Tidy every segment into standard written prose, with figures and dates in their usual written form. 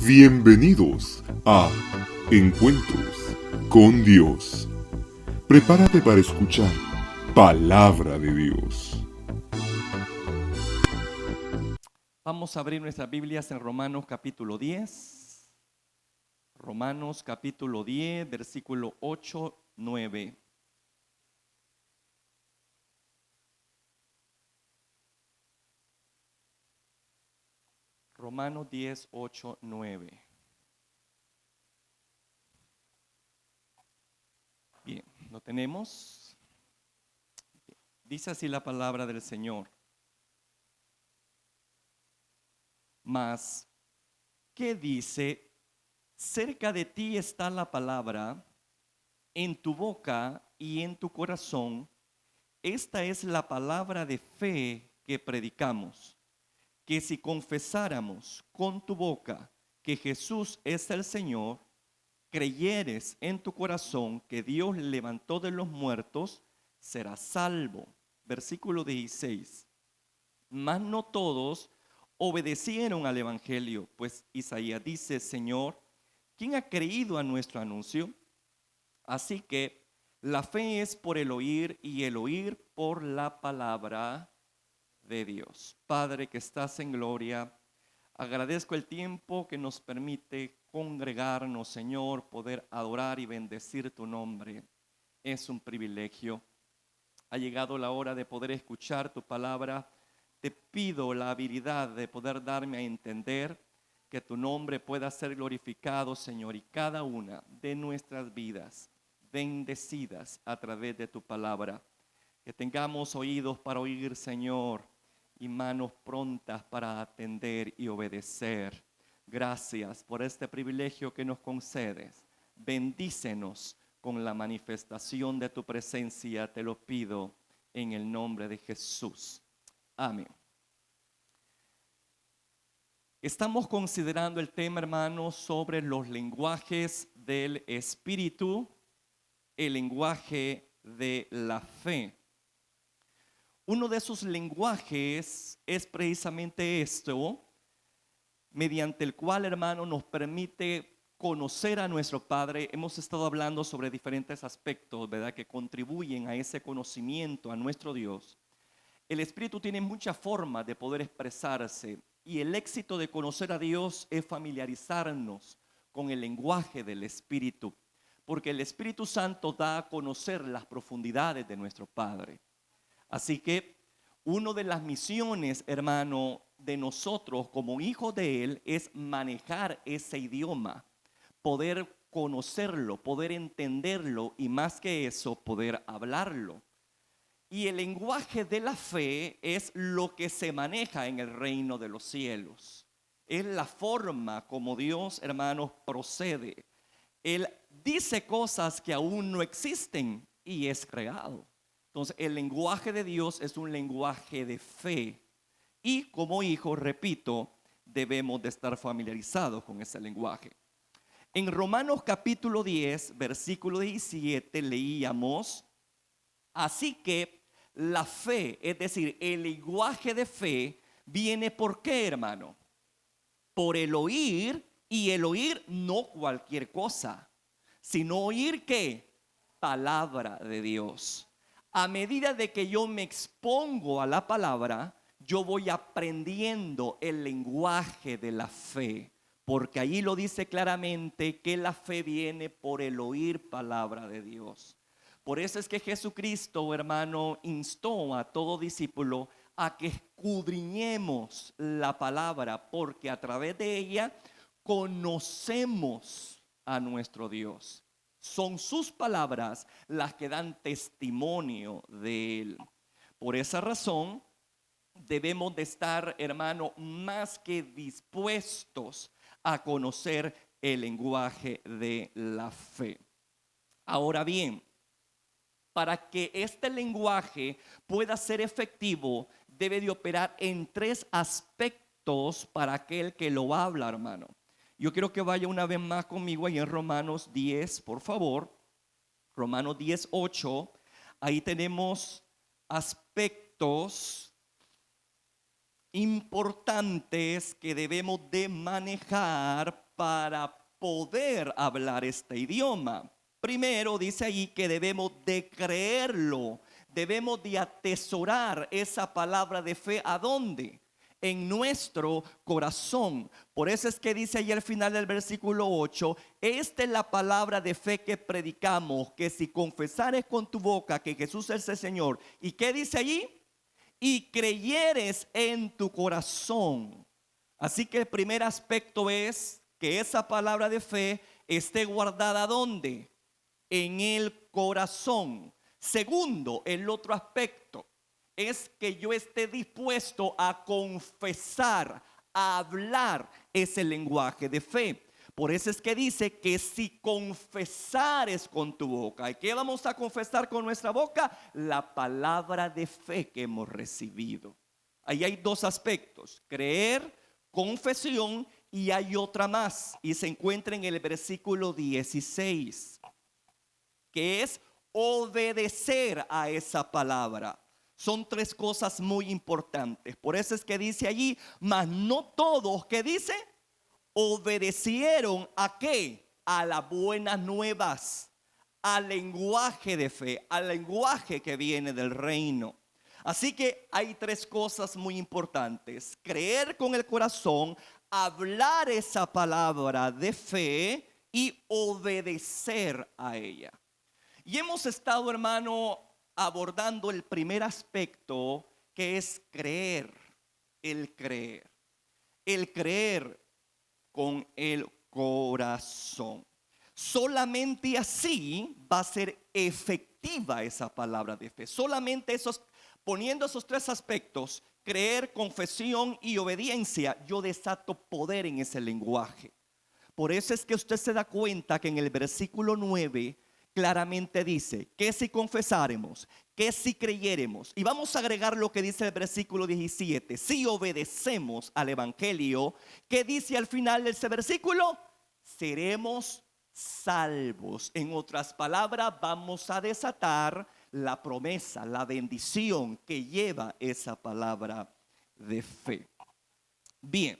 Bienvenidos a Encuentros con Dios. Prepárate para escuchar Palabra de Dios. Vamos a abrir nuestras Biblias en Romanos capítulo 10. Romanos capítulo 10, versículo 8, 9. Romanos 10, 8, 9. Bien, ¿lo tenemos? Dice así la palabra del Señor. Mas, ¿qué dice? Cerca de ti está la palabra, en tu boca y en tu corazón. Esta es la palabra de fe que predicamos. Que si confesáramos con tu boca que Jesús es el Señor, creyeres en tu corazón que Dios le levantó de los muertos, serás salvo. Versículo 16. Mas no todos obedecieron al Evangelio, pues Isaías dice: Señor, ¿quién ha creído a nuestro anuncio? Así que la fe es por el oír y el oír por la palabra de Dios. Padre que estás en gloria, agradezco el tiempo que nos permite congregarnos, Señor, poder adorar y bendecir tu nombre. Es un privilegio. Ha llegado la hora de poder escuchar tu palabra. Te pido la habilidad de poder darme a entender, que tu nombre pueda ser glorificado, Señor, y cada una de nuestras vidas bendecidas a través de tu palabra. Que tengamos oídos para oír, Señor, y manos prontas para atender y obedecer. Gracias por este privilegio que nos concedes. Bendícenos con la manifestación de tu presencia, te lo pido en el nombre de Jesús. Amén. Estamos considerando el tema, hermanos, sobre los lenguajes del Espíritu, el lenguaje de la fe. Uno de esos lenguajes es precisamente esto, mediante el cual, hermano, nos permite conocer a nuestro Padre. Hemos estado hablando sobre diferentes aspectos, ¿verdad?, que contribuyen a ese conocimiento a nuestro Dios. El Espíritu tiene muchas formas de poder expresarse, y el éxito de conocer a Dios es familiarizarnos con el lenguaje del Espíritu, porque el Espíritu Santo da a conocer las profundidades de nuestro Padre. Así que una de las misiones, hermano, de nosotros como hijos de Él es manejar ese idioma, poder conocerlo, poder entenderlo y, más que eso, poder hablarlo. Y el lenguaje de la fe es lo que se maneja en el reino de los cielos. Es la forma como Dios, hermanos, procede. Él dice cosas que aún no existen y es creado. Entonces, el lenguaje de Dios es un lenguaje de fe. Y como hijos, repito, debemos de estar familiarizados con ese lenguaje. En Romanos capítulo 10, versículo 17, leíamos: así que la fe, es decir, el lenguaje de fe, viene ¿por qué, hermano? Por el oír, y el oír no cualquier cosa, sino oír ¿qué? Palabra de Dios. A medida de que yo me expongo a la palabra, yo voy aprendiendo el lenguaje de la fe, porque allí lo dice claramente que la fe viene por el oír palabra de Dios. Por eso es que Jesucristo, hermano, instó a todo discípulo a que escudriñemos la palabra, porque a través de ella conocemos a nuestro Dios. Son sus palabras las que dan testimonio de Él. Por esa razón, debemos de estar, hermano, más que dispuestos a conocer el lenguaje de la fe. Ahora bien, para que este lenguaje pueda ser efectivo, debe de operar en tres aspectos para aquel que lo habla, hermano. Yo quiero que vaya una vez más conmigo ahí en Romanos 10, por favor. Romanos 10, 8. Ahí tenemos aspectos importantes que debemos de manejar para poder hablar este idioma. Primero dice ahí que debemos de creerlo, debemos de atesorar esa palabra de fe. ¿A dónde? En nuestro corazón. Por eso es que dice ahí al final del versículo 8, esta es la palabra de fe que predicamos, que si confesares con tu boca que Jesús es el Señor. ¿Y qué dice allí? Y creyeres en tu corazón. Así que el primer aspecto es que esa palabra de fe esté guardada ¿dónde? En el corazón. Segundo, el otro aspecto es que yo esté dispuesto a confesar, a hablar ese lenguaje de fe. Por eso es que dice que si confesares con tu boca, ¿y qué vamos a confesar con nuestra boca? La palabra de fe que hemos recibido. Ahí hay dos aspectos: creer, confesión, y hay otra más, y se encuentra en el versículo 16, que es obedecer a esa palabra. Son tres cosas muy importantes. Por eso es que dice allí, mas no todos, ¿qué dice? Obedecieron ¿a qué? A las buenas nuevas, al lenguaje de fe, al lenguaje que viene del reino. Así que hay tres cosas muy importantes: creer con el corazón, hablar esa palabra de fe y obedecer a ella. Y hemos estado, hermano, abordando el primer aspecto, que es creer, el creer. El creer con el corazón. Solamente así va a ser efectiva esa palabra de fe. Solamente poniendo esos tres aspectos, creer, confesión y obediencia, yo desato poder en ese lenguaje. Por eso es que usted se da cuenta que en el versículo 9 claramente dice que si confesáremos, que si creyéremos, y vamos a agregar lo que dice el versículo 17, si obedecemos al evangelio, ¿qué dice al final de ese versículo? Seremos salvos. En otras palabras, vamos a desatar la promesa, la bendición que lleva esa palabra de fe. Bien.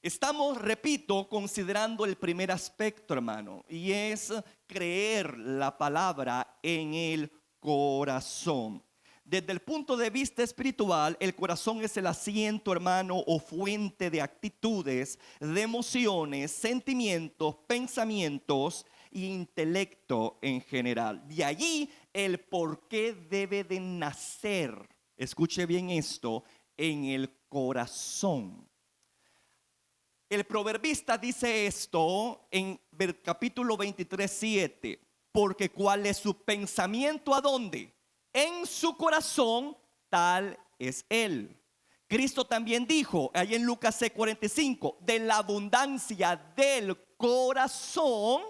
Estamos, repito, considerando el primer aspecto, hermano, y es creer la palabra en el corazón. Desde el punto de vista espiritual, el corazón es el asiento, hermano, o fuente de actitudes, de emociones, sentimientos, pensamientos e intelecto en general. De allí el por qué debe de nacer, escuche bien esto, en el corazón. El proverbista dice esto en el capítulo 23, 7. Porque cuál es su pensamiento, ¿a dónde? En su corazón, tal es él. Cristo también dijo, ahí en Lucas 6:45, de la abundancia del corazón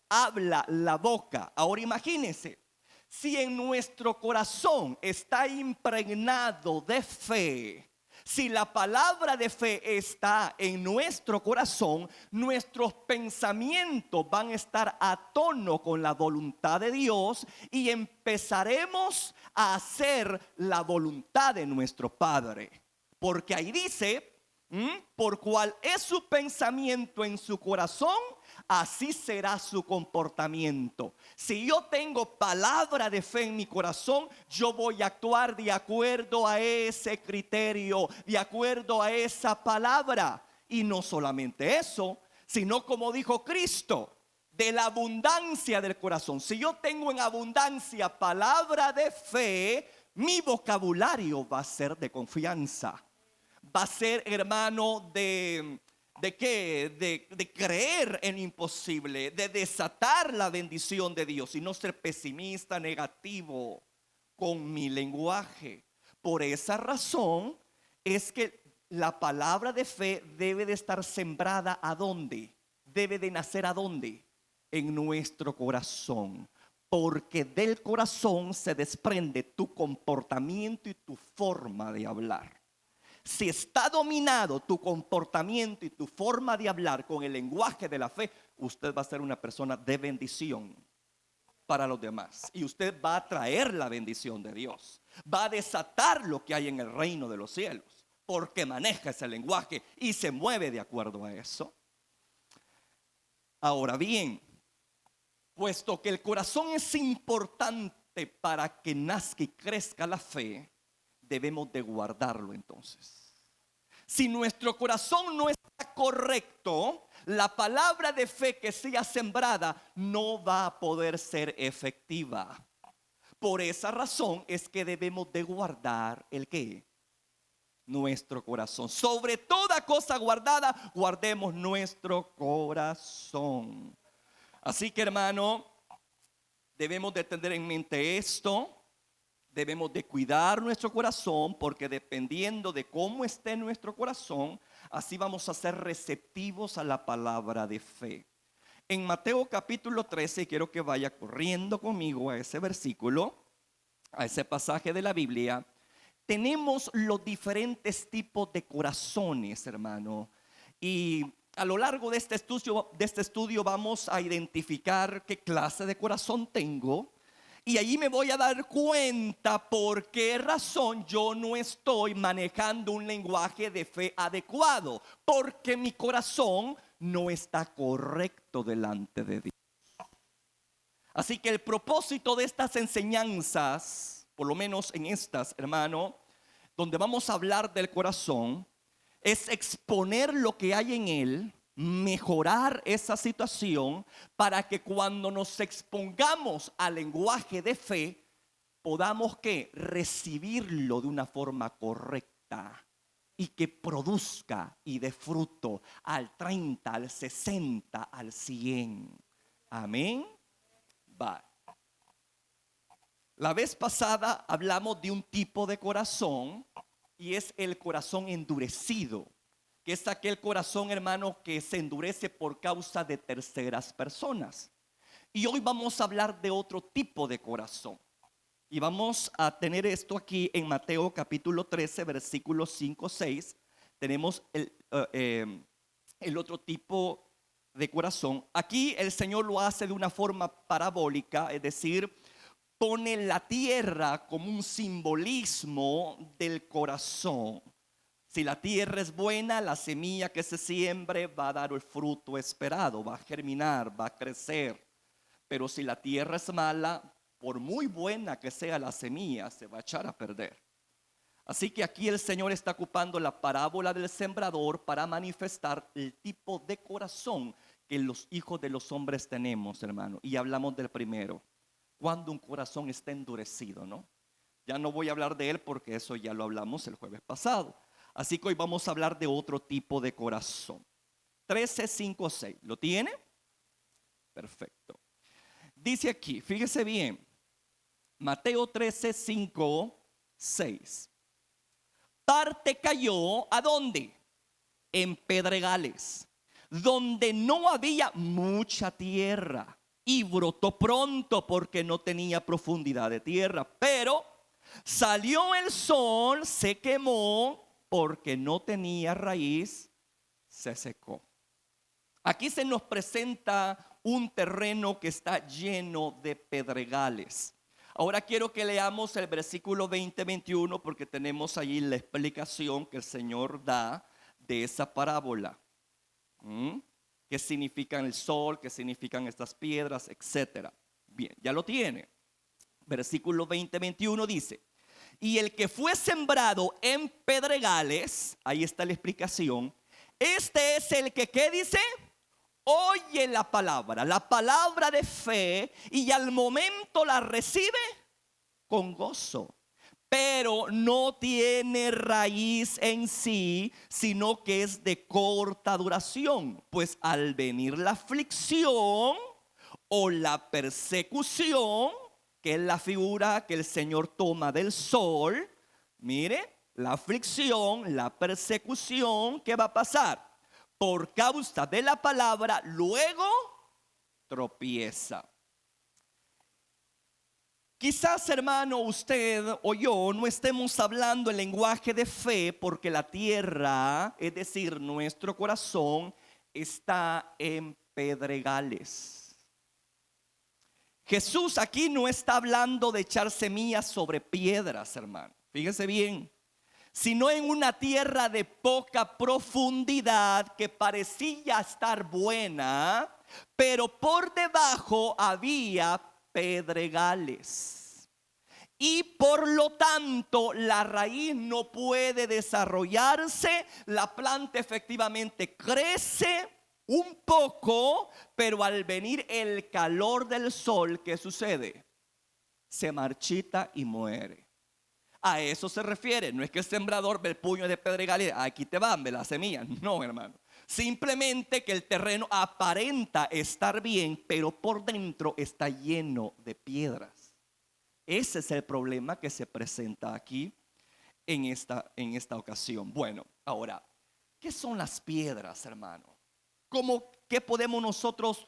habla la boca. Ahora imagínense, si en nuestro corazón está impregnado de fe, si la palabra de fe está en nuestro corazón, nuestros pensamientos van a estar a tono con la voluntad de Dios y empezaremos a hacer la voluntad de nuestro Padre. Porque ahí dice, por cual es su pensamiento en su corazón, así será su comportamiento. Si yo tengo palabra de fe en mi corazón, yo voy a actuar de acuerdo a ese criterio, de acuerdo a esa palabra. Y no solamente eso, sino como dijo Cristo, de la abundancia del corazón. Si yo tengo en abundancia palabra de fe, mi vocabulario va a ser de confianza. Va a ser, hermano, ¿de qué? De creer en imposible, de desatar la bendición de Dios y no ser pesimista, negativo con mi lenguaje. Por esa razón es que la palabra de fe debe de estar sembrada ¿a dónde? Debe de nacer ¿a dónde? En nuestro corazón. Porque del corazón se desprende tu comportamiento y tu forma de hablar. Si está dominado tu comportamiento y tu forma de hablar con el lenguaje de la fe, usted va a ser una persona de bendición para los demás. Y usted va a traer la bendición de Dios. Va a desatar lo que hay en el reino de los cielos. porque maneja ese lenguaje y se mueve de acuerdo a eso. Ahora bien, puesto que el corazón es importante para que nazca y crezca la fe, debemos de guardarlo entonces. Si nuestro corazón no está correcto, la palabra de fe que sea sembrada no va a poder ser efectiva. Por esa razón es que debemos de guardar ¿el qué? Nuestro corazón. Sobre toda cosa guardada, guardemos nuestro corazón. Así que, hermano, debemos de tener en mente esto. Debemos de cuidar nuestro corazón, porque dependiendo de cómo esté nuestro corazón, así vamos a ser receptivos a la palabra de fe. En Mateo capítulo 13, quiero que vaya corriendo conmigo a ese versículo, a ese pasaje de la Biblia. Tenemos los diferentes tipos de corazones, hermano. Y a lo largo de este estudio vamos a identificar qué clase de corazón tengo. Y allí me voy a dar cuenta por qué razón yo no estoy manejando un lenguaje de fe adecuado. Porque mi corazón no está correcto delante de Dios. Así que el propósito de estas enseñanzas, por lo menos en estas, hermano, donde vamos a hablar del corazón, es exponer lo que hay en él, mejorar esa situación para que cuando nos expongamos al lenguaje de fe, podamos que recibirlo de una forma correcta y que produzca y dé fruto al 30, al 60, al 100. Amén. Va. La vez pasada hablamos de un tipo de corazón y es el corazón endurecido, que es aquel corazón, hermano, que se endurece por causa de terceras personas. Y hoy vamos a hablar de otro tipo de corazón. Y vamos a tener esto aquí en Mateo capítulo 13, versículos 5, 6. Tenemos el otro tipo de corazón. Aquí el Señor lo hace de una forma parabólica, es decir, pone la tierra como un simbolismo del corazón. Si la tierra es buena, la semilla que se siembre va a dar el fruto esperado, va a germinar, va a crecer. Pero si la tierra es mala, por muy buena que sea la semilla, se va a echar a perder. Así que aquí el Señor está ocupando la parábola del sembrador para manifestar el tipo de corazón que los hijos de los hombres tenemos, hermano. Y hablamos del primero, cuando un corazón está endurecido, ¿no? Ya no voy a hablar de él porque eso ya lo hablamos el jueves pasado. Así que hoy vamos a hablar de otro tipo de corazón. 13, 5, 6. ¿Lo tiene? Perfecto. Dice aquí, fíjese bien, Mateo 13, 5, 6. Parte cayó, ¿a dónde? En pedregales, donde no había mucha tierra, y brotó pronto porque no tenía profundidad de tierra. Pero salió el sol, se quemó, porque no tenía raíz, se secó. Aquí se nos presenta un terreno que está lleno de pedregales. Ahora quiero que leamos el versículo 20-21 porque tenemos allí la explicación que el Señor da de esa parábola. ¿Qué significan el sol? ¿Qué significan estas piedras? Etcétera. Bien, ya lo tiene. Versículo 20-21 dice: y el que fue sembrado en pedregales, ahí está la explicación, este es el que, ¿qué dice? Oye la palabra de fe, y al momento la recibe con gozo, pero no tiene raíz en sí, sino que es de corta duración, pues al venir la aflicción o la persecución, que es la figura que el Señor toma del sol, mire, la aflicción, la persecución, ¿qué va a pasar? Por causa de la palabra, luego tropieza. Quizás, hermano, usted o yo no estemos hablando el lenguaje de fe porque la tierra, es decir, nuestro corazón, está en pedregales. Jesús aquí no está hablando de echar semillas sobre piedras, hermano. Fíjese bien. sino en una tierra de poca profundidad que parecía estar buena, pero por debajo había pedregales. Y por lo tanto la raíz no puede desarrollarse. La planta efectivamente crece un poco, pero al venir el calor del sol, ¿qué sucede? Se marchita y muere. A eso se refiere. No es que el sembrador ve el puño de pedregales, aquí te van, ve la semilla. No, hermano. Simplemente que el terreno aparenta estar bien, pero por dentro está lleno de piedras. Ese es el problema que se presenta aquí en esta ocasión. Bueno, ahora, ¿qué son las piedras, hermano? ¿Qué podemos nosotros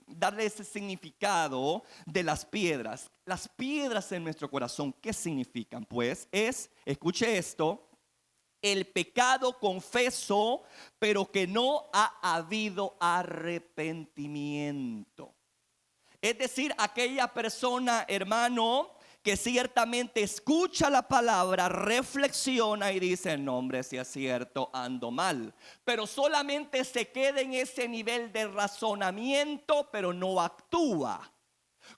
darle ese significado de las piedras? Las piedras en nuestro corazón, ¿qué significan? Pues escuche esto, el pecado confeso, pero que no ha habido arrepentimiento. Es decir, aquella persona, hermano, que ciertamente escucha la palabra, reflexiona y dice: no, hombre, si es cierto, ando mal. Pero solamente se queda en ese nivel de razonamiento, pero no actúa.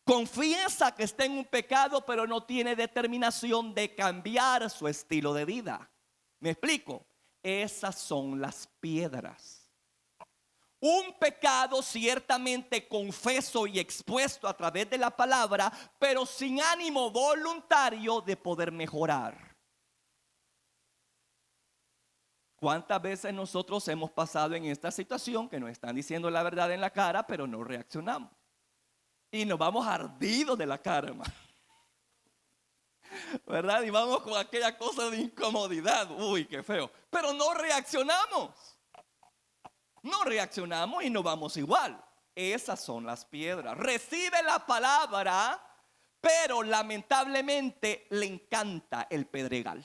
Confiesa que está en un pecado, pero no tiene determinación de cambiar su estilo de vida. ¿Me explico? Esas son las piedras. Un pecado ciertamente confeso y expuesto a través de la palabra, pero sin ánimo voluntario de poder mejorar. ¿Cuántas veces nosotros hemos pasado en esta situación que nos están diciendo la verdad en la cara, pero no reaccionamos? Y nos vamos ardidos de la cara, hermano, ¿verdad? Y vamos con aquella cosa de incomodidad. Uy, qué feo. Pero no reaccionamos. No reaccionamos y no vamos igual. Esas son las piedras. Recibe la palabra, pero lamentablemente le encanta el pedregal.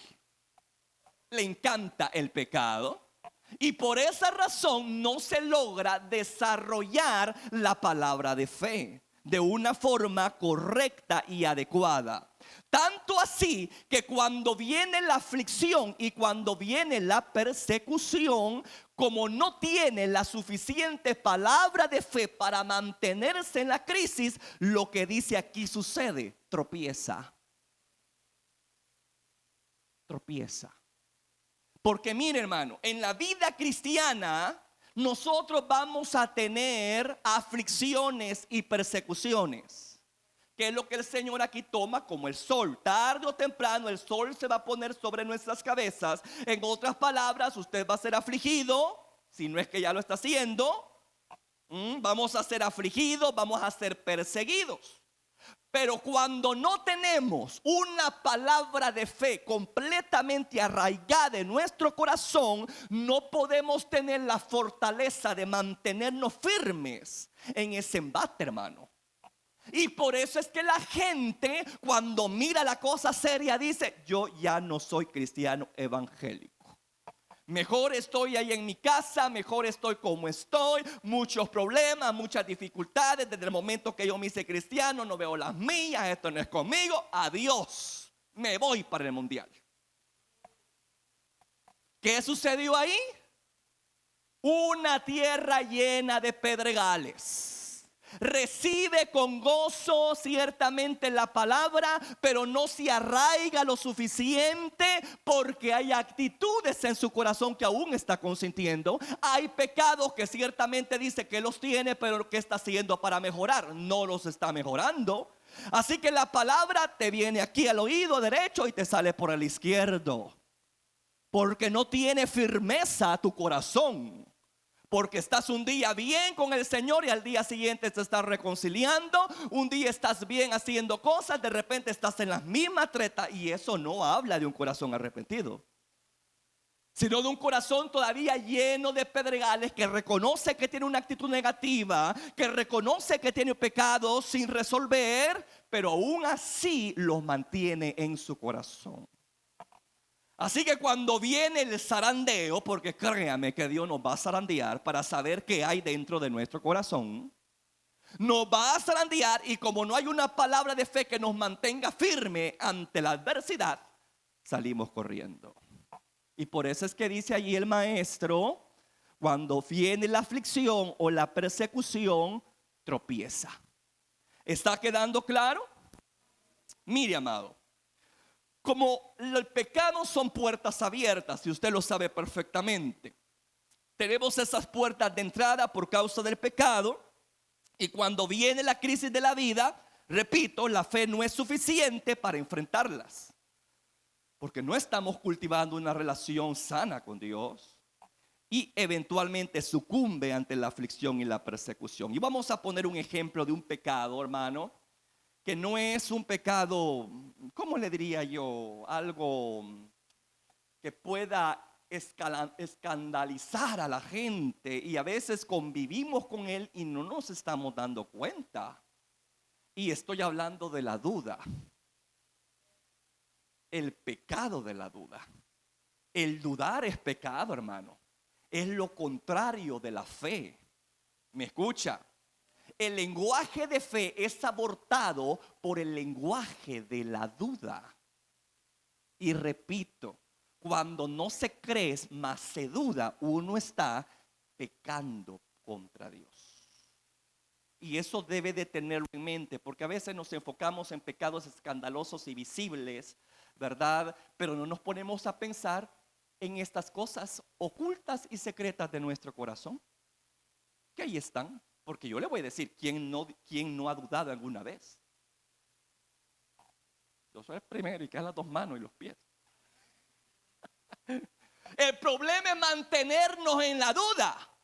Le encanta el pecado. Y por esa razón no se logra desarrollar la palabra de fe de una forma correcta y adecuada. Tanto así que cuando viene la aflicción y cuando viene la persecución, como no tiene la suficiente palabra de fe para mantenerse en la crisis, lo que dice aquí sucede: tropieza. Tropieza. Porque mire, hermano, en la vida cristiana nosotros vamos a tener aflicciones y persecuciones, que es lo que el Señor aquí toma como el sol. Tarde o temprano el sol se va a poner sobre nuestras cabezas. En otras palabras, usted va a ser afligido, si no es que ya lo está haciendo. Vamos a ser afligidos, vamos a ser perseguidos. Pero cuando no tenemos una palabra de fe completamente arraigada en nuestro corazón, no podemos tener la fortaleza de mantenernos firmes en ese embate, hermano. Y por eso es que la gente, cuando mira la cosa seria, dice: yo ya no soy cristiano evangélico. Mejor estoy ahí en mi casa, mejor estoy como estoy. Muchos problemas, muchas dificultades. Desde el momento que yo me hice cristiano, no veo las mías, esto no es conmigo. Adiós, me voy para el mundial. ¿Qué sucedió ahí? Una tierra llena de pedregales. Recibe con gozo ciertamente la palabra, pero no se arraiga lo suficiente, porque hay actitudes en su corazón que aún está consintiendo. Hay pecados que ciertamente dice que los tiene, pero ¿qué está haciendo para mejorar? No los está mejorando. Así que la palabra te viene aquí al oído derecho y te sale por el izquierdo, porque no tiene firmeza tu corazón. Porque estás un día bien con el Señor y al día siguiente te estás reconciliando. Un día estás bien haciendo cosas, de repente estás en la misma treta. Y eso no habla de un corazón arrepentido, sino de un corazón todavía lleno de pedregales, que reconoce que tiene una actitud negativa, que reconoce que tiene pecados sin resolver, pero aún así los mantiene en su corazón. Así que cuando viene el zarandeo, porque créame que Dios nos va a zarandear para saber qué hay dentro de nuestro corazón, nos va a zarandear, y como no hay una palabra de fe que nos mantenga firme ante la adversidad, salimos corriendo. Y por eso es que dice allí el maestro, cuando viene la aflicción o la persecución, tropieza. ¿Está quedando claro? Mire, amado, como el pecado son puertas abiertas, y usted lo sabe perfectamente. Tenemos esas puertas de entrada por causa del pecado, y cuando viene la crisis de la vida, repito, la fe no es suficiente para enfrentarlas, porque no estamos cultivando una relación sana con Dios y eventualmente sucumbe ante la aflicción y la persecución. Y vamos a poner un ejemplo de un pecado, hermano, que no es un pecado, ¿cómo le diría yo? Algo que pueda escandalizar a la gente, y a veces convivimos con él y no nos estamos dando cuenta. Y estoy hablando de la duda. El pecado de la duda. El dudar es pecado, hermano. Es lo contrario de la fe. ¿Me escucha? El lenguaje de fe es abortado por el lenguaje de la duda. Y repito, cuando no se cree, mas se duda, uno está pecando contra Dios. Y eso debe de tenerlo en mente, porque a veces nos enfocamos en pecados escandalosos y visibles, ¿verdad? Pero no nos ponemos a pensar en estas cosas ocultas y secretas de nuestro corazón, que ahí están. Porque yo le voy a decir, ¿quién no ha dudado alguna vez? Yo soy el primero y que las dos manos y los pies. El problema es mantenernos en la duda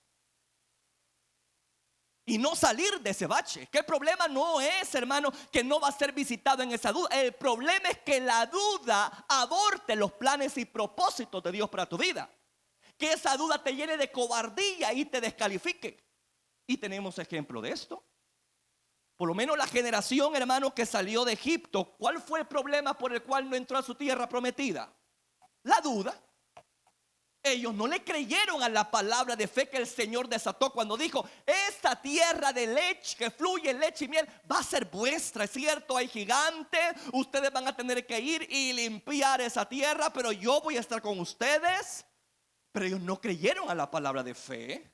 y no salir de ese bache. Que el problema no es, hermano, que no va a ser visitado en esa duda. El problema es que la duda aborte los planes y propósitos de Dios para tu vida. Que esa duda te llene de cobardía y te descalifique. Y tenemos ejemplo de esto. Por lo menos la generación, hermano, que salió de Egipto, ¿cuál fue el problema por el cual no entró a su tierra prometida? La duda. Ellos no le creyeron a la palabra de fe que el Señor desató cuando dijo: esta tierra de leche, que fluye leche y miel, va a ser vuestra. Es cierto, hay gigantes, ustedes van a tener que ir y limpiar esa tierra, pero yo voy a estar con ustedes. Pero ellos no creyeron a la palabra de fe.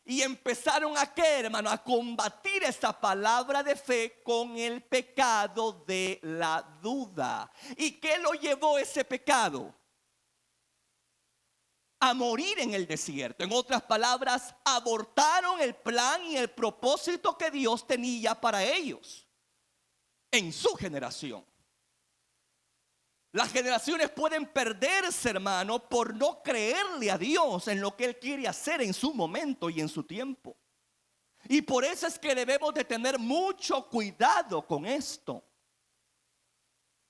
Y empezaron a ¿qué, hermano? A combatir esa palabra de fe con el pecado de la duda. ¿Y qué lo llevó ese pecado? A morir en el desierto. En otras palabras, abortaron el plan y el propósito que Dios tenía para ellos en su generación. Las generaciones pueden perderse, hermano, por no creerle a Dios en lo que Él quiere hacer en su momento y en su tiempo. Y por eso es que debemos de tener mucho cuidado con esto.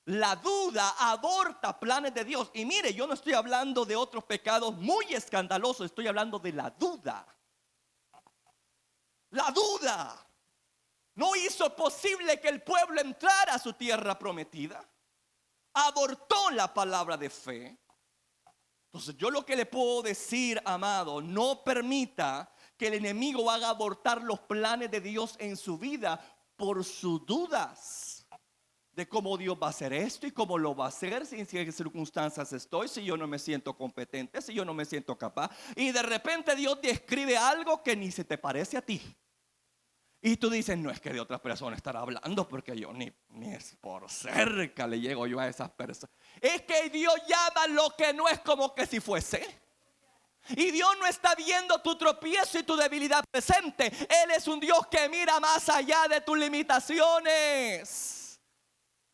La duda aborta planes de Dios. Y mire, yo no estoy hablando de otros pecados muy escandalosos, estoy hablando de la duda. La duda no hizo posible que el pueblo entrara a su tierra prometida. Abortó la palabra de fe. Entonces yo lo que le puedo decir, amado, no permita que el enemigo haga abortar los planes de Dios en su vida por sus dudas de cómo Dios va a hacer esto y cómo lo va a hacer, si en qué circunstancias estoy, si yo no me siento competente, si yo no me siento capaz. Y de repente Dios te escribe algo que ni se te parece a ti. Y tú dices: no, es que de otra persona estará hablando, porque yo ni es por cerca le llego yo a esas personas. Es que Dios llama lo que no es como que si fuese. Y Dios no está viendo tu tropiezo y tu debilidad presente. Él es un Dios que mira más allá de tus limitaciones.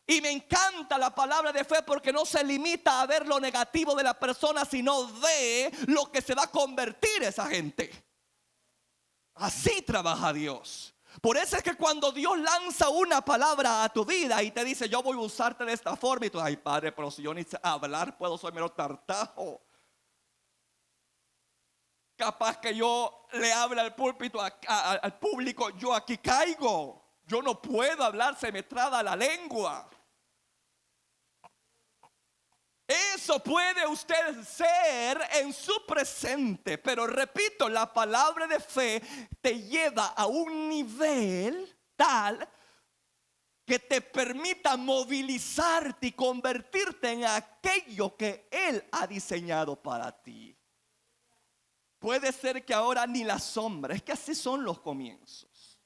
Y me encanta la palabra de fe, porque no se limita a ver lo negativo de la persona, sino ve lo que se va a convertir esa gente. Así trabaja Dios. Por eso es que cuando Dios lanza una palabra a tu vida y te dice: yo voy a usarte de esta forma, y tú: ay, Padre, pero si yo ni sé hablar puedo, soy mero tartajo. Capaz que yo le hable al púlpito, al público, yo aquí caigo. Yo no puedo hablar, se me traba la lengua. Eso puede usted ser en su presente, pero repito, la palabra de fe te lleva a un nivel tal que te permita movilizarte y convertirte en aquello que Él ha diseñado para ti. Puede ser que ahora ni la sombra, es que así son los comienzos.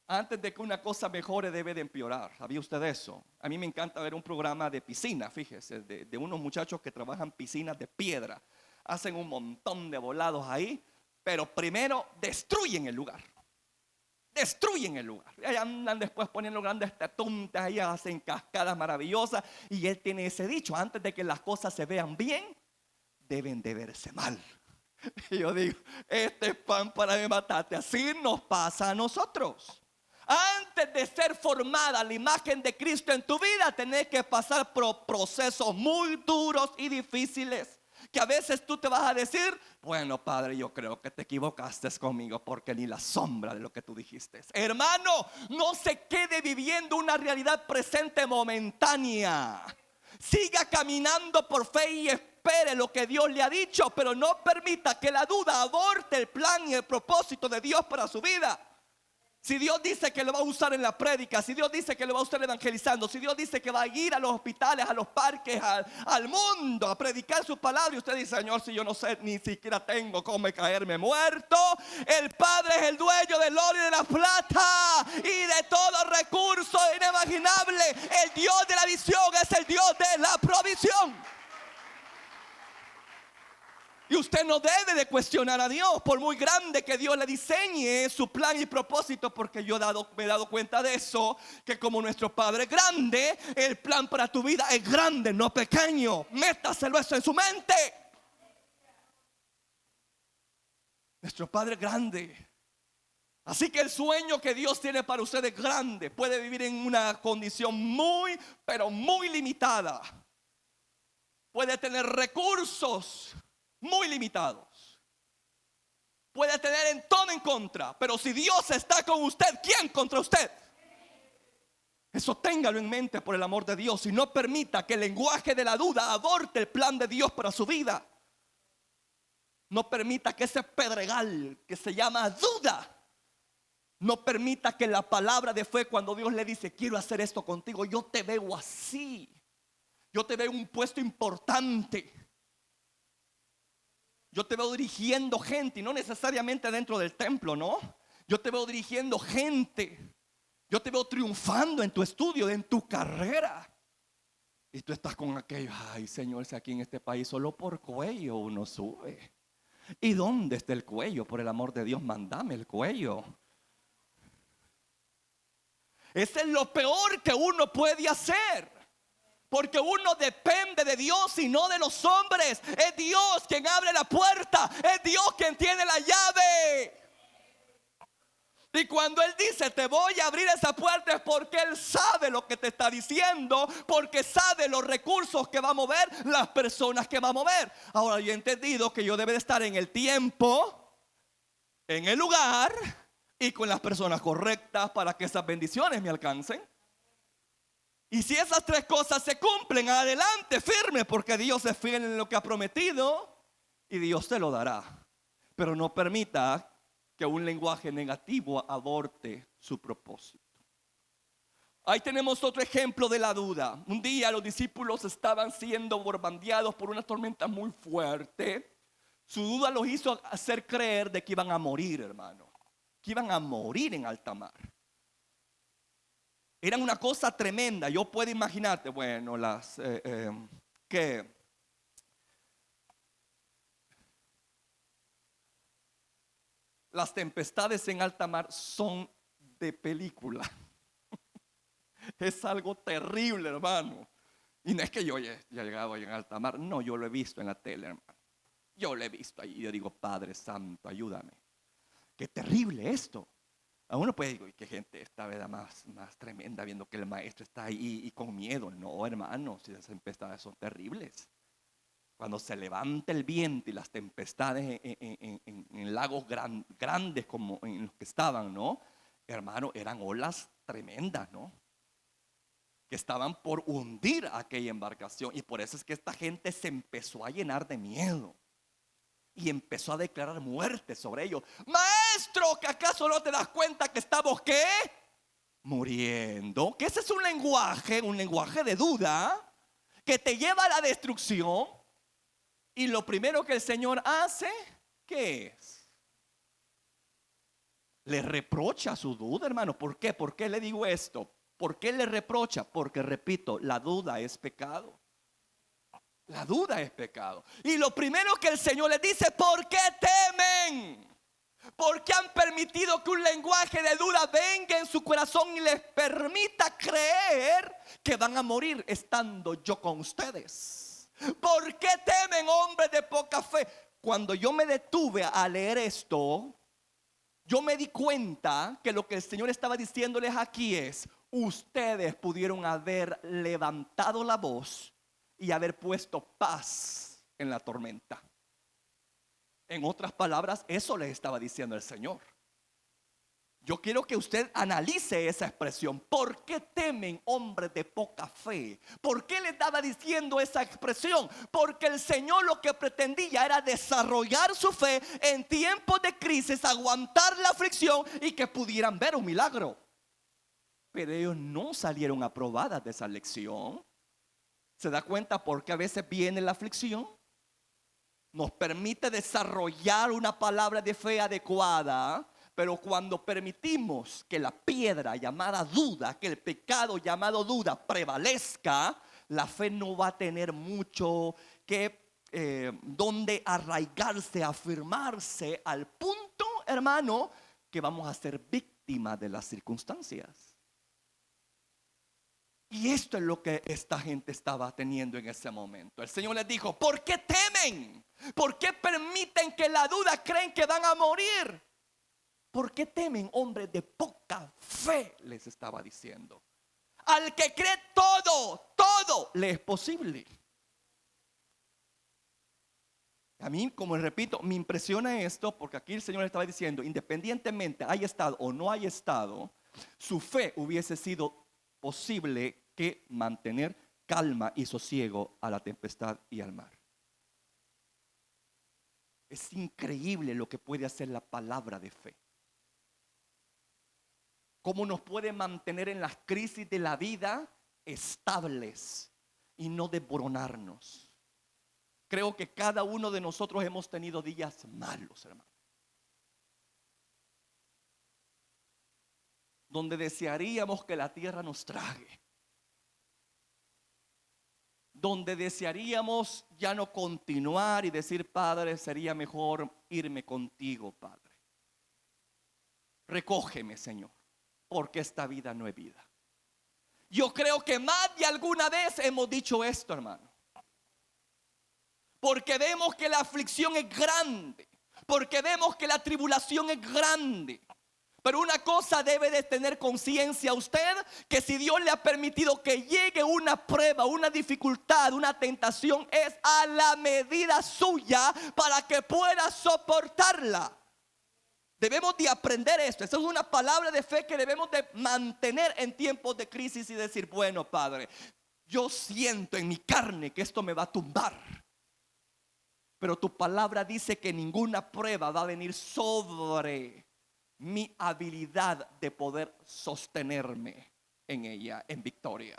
Antes de que una cosa mejore debe de empeorar. ¿Sabía usted eso? A mí me encanta ver un programa de piscina, fíjese, de unos muchachos que trabajan piscinas de piedra. Hacen un montón de volados ahí, pero primero destruyen el lugar. Destruyen el lugar. Y ahí andan después poniendo grandes tetuntes, ahí hacen cascadas maravillosas. Y él tiene ese dicho: antes de que las cosas se vean bien, deben de verse mal. Y yo digo, este es pan para de matarte. Así nos pasa a nosotros. Antes de ser formada la imagen de Cristo en tu vida, tenés que pasar por procesos muy duros y difíciles, que a veces tú te vas a decir: bueno, Padre, yo creo que te equivocaste conmigo, porque ni la sombra de lo que tú dijiste. Hermano, no se quede viviendo una realidad presente momentánea. Siga caminando por fe y espere lo que Dios le ha dicho, pero no permita que la duda aborte el plan y el propósito de Dios para su vida. Si Dios dice que lo va a usar en la prédica, si Dios dice que lo va a usar evangelizando, si Dios dice que va a ir a los hospitales, a los parques, al mundo a predicar su palabra, y usted dice: Señor, si yo no sé, ni siquiera tengo cómo caerme muerto. El Padre es el dueño del oro y de la plata y de todo recurso inimaginable. El Dios de la visión es el Dios de la provisión. Y usted no debe de cuestionar a Dios, por muy grande que Dios le diseñe su plan y propósito, porque yo me he dado cuenta de eso, que como nuestro Padre es grande, el plan para tu vida es grande, no pequeño. Métaselo eso en su mente. Nuestro Padre es grande. Así que el sueño que Dios tiene para usted es grande. Puede vivir en una condición muy, pero muy limitada. Puede tener recursos muy limitados. Puede tener en todo en contra, pero si Dios está con usted, ¿quién contra usted? Eso téngalo en mente, por el amor de Dios, y no permita que el lenguaje de la duda aborte el plan de Dios para su vida. No permita que ese pedregal que se llama duda, no permita que la palabra de fe, cuando Dios le dice: quiero hacer esto contigo, yo te veo así, yo te veo en un puesto importante, yo te veo dirigiendo gente, y no necesariamente dentro del templo, ¿no? Yo te veo dirigiendo gente. Yo te veo triunfando en tu estudio, en tu carrera. Y tú estás con aquello: ay, Señor, si aquí en este país solo por cuello uno sube. ¿Y dónde está el cuello? Por el amor de Dios, mándame el cuello. Ese es lo peor que uno puede hacer. Porque uno depende de Dios y no de los hombres. Es Dios quien abre la puerta. Es Dios quien tiene la llave. Y cuando Él dice: te voy a abrir esa puerta, es porque Él sabe lo que te está diciendo. Porque sabe los recursos que va a mover, las personas que va a mover. Ahora, yo he entendido que yo debo de estar en el tiempo, en el lugar y con las personas correctas para que esas bendiciones me alcancen. Y si esas tres cosas se cumplen, adelante, firme, porque Dios es fiel en lo que ha prometido y Dios te lo dará. Pero no permita que un lenguaje negativo aborte su propósito. Ahí tenemos otro ejemplo de la duda. Un día los discípulos estaban siendo bombardeados por una tormenta muy fuerte. Su duda los hizo hacer creer de que iban a morir, hermano. Que iban a morir en alta mar. Eran una cosa tremenda. Yo puedo imaginarte, bueno, las tempestades en alta mar son de película. Es algo terrible, hermano. Y no es que yo haya llegado en alta mar. No, yo lo he visto en la tele, hermano. Yo lo he visto ahí y yo digo: Padre Santo, ayúdame. Qué terrible esto. A uno puede decir: qué gente esta vez más tremenda, viendo que el maestro está ahí y con miedo. No, hermano, si las tempestades son terribles. Cuando se levanta el viento y las tempestades en lagos grandes como en los que estaban, ¿no? Hermano, eran olas tremendas, ¿no? Que estaban por hundir aquella embarcación. Y por eso es que esta gente se empezó a llenar de miedo. Y empezó a declarar muerte sobre ellos. Maestro, ¿que acaso no te das cuenta que estamos qué? muriendo. Que ese es un lenguaje de duda que te lleva a la destrucción. Y lo primero que el Señor hace, ¿qué es? Le reprocha su duda, hermano. ¿Por qué? ¿Por qué le digo esto? ¿Por qué le reprocha? Porque, repito, la duda es pecado. La duda es pecado. Y lo primero que el Señor les dice: ¿por qué temen? ¿Por qué han permitido que un lenguaje de duda venga en su corazón y les permita creer que van a morir estando yo con ustedes? ¿Por qué temen, hombres de poca fe? Cuando yo me detuve a leer esto, yo me di cuenta que lo que el Señor estaba diciéndoles aquí es: ustedes pudieron haber levantado la voz y haber puesto paz en la tormenta. En otras palabras, eso les estaba diciendo el Señor. Yo quiero que usted analice esa expresión. ¿Por qué temen, hombres de poca fe? ¿Por qué le estaba diciendo esa expresión? Porque el Señor lo que pretendía era desarrollar su fe en tiempos de crisis, aguantar la aflicción y que pudieran ver un milagro. Pero ellos no salieron aprobadas de esa lección. ¿Se da cuenta por qué a veces viene la aflicción? Nos permite desarrollar una palabra de fe adecuada. Pero cuando permitimos que la piedra llamada duda, que el pecado llamado duda prevalezca, la fe no va a tener mucho que donde arraigarse, afirmarse, al punto, hermano, que vamos a ser víctimas de las circunstancias. Y esto es lo que esta gente estaba teniendo en ese momento. El Señor les dijo: ¿por qué temen? ¿Por qué permiten que la duda creen que van a morir? ¿Por qué temen, hombres de poca fe? Les estaba diciendo. Al que cree todo le es posible. A mí, como repito, me impresiona esto, porque aquí el Señor le estaba diciendo: independientemente haya estado o no haya estado, su fe hubiese sido posible que mantener calma y sosiego a la tempestad y al mar. Es increíble lo que puede hacer la palabra de fe. Cómo nos puede mantener en las crisis de la vida estables y no desboronarnos. Creo que cada uno de nosotros hemos tenido días malos, hermano, donde desearíamos que la tierra nos trague, donde desearíamos ya no continuar y decir: Padre, sería mejor irme contigo, Padre. Recógeme, Señor, porque esta vida no es vida. Yo creo que más de alguna vez hemos dicho esto, hermano, porque vemos que la aflicción es grande, porque vemos que la tribulación es grande. Pero una cosa debe de tener conciencia usted, que si Dios le ha permitido que llegue una prueba, una dificultad, una tentación, es a la medida suya para que pueda soportarla. Debemos de aprender esto. Esta es una palabra de fe que debemos de mantener en tiempos de crisis y decir: bueno, Padre, yo siento en mi carne que esto me va a tumbar, pero tu palabra dice que ninguna prueba va a venir sobre mi habilidad de poder sostenerme en ella, en victoria.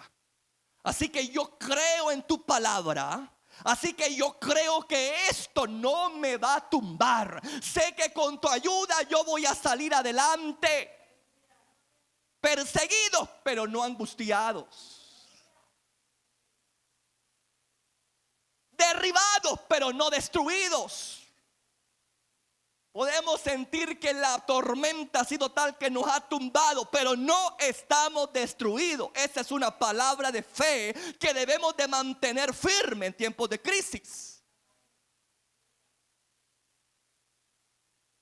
Así que yo creo en tu palabra. Así que yo creo que esto no me va a tumbar. Sé que con tu ayuda yo voy a salir adelante. Perseguidos, pero no angustiados. Derribados, pero no destruidos. Podemos sentir que la tormenta ha sido tal que nos ha tumbado, pero no estamos destruidos. Esa es una palabra de fe que debemos de mantener firme en tiempos de crisis.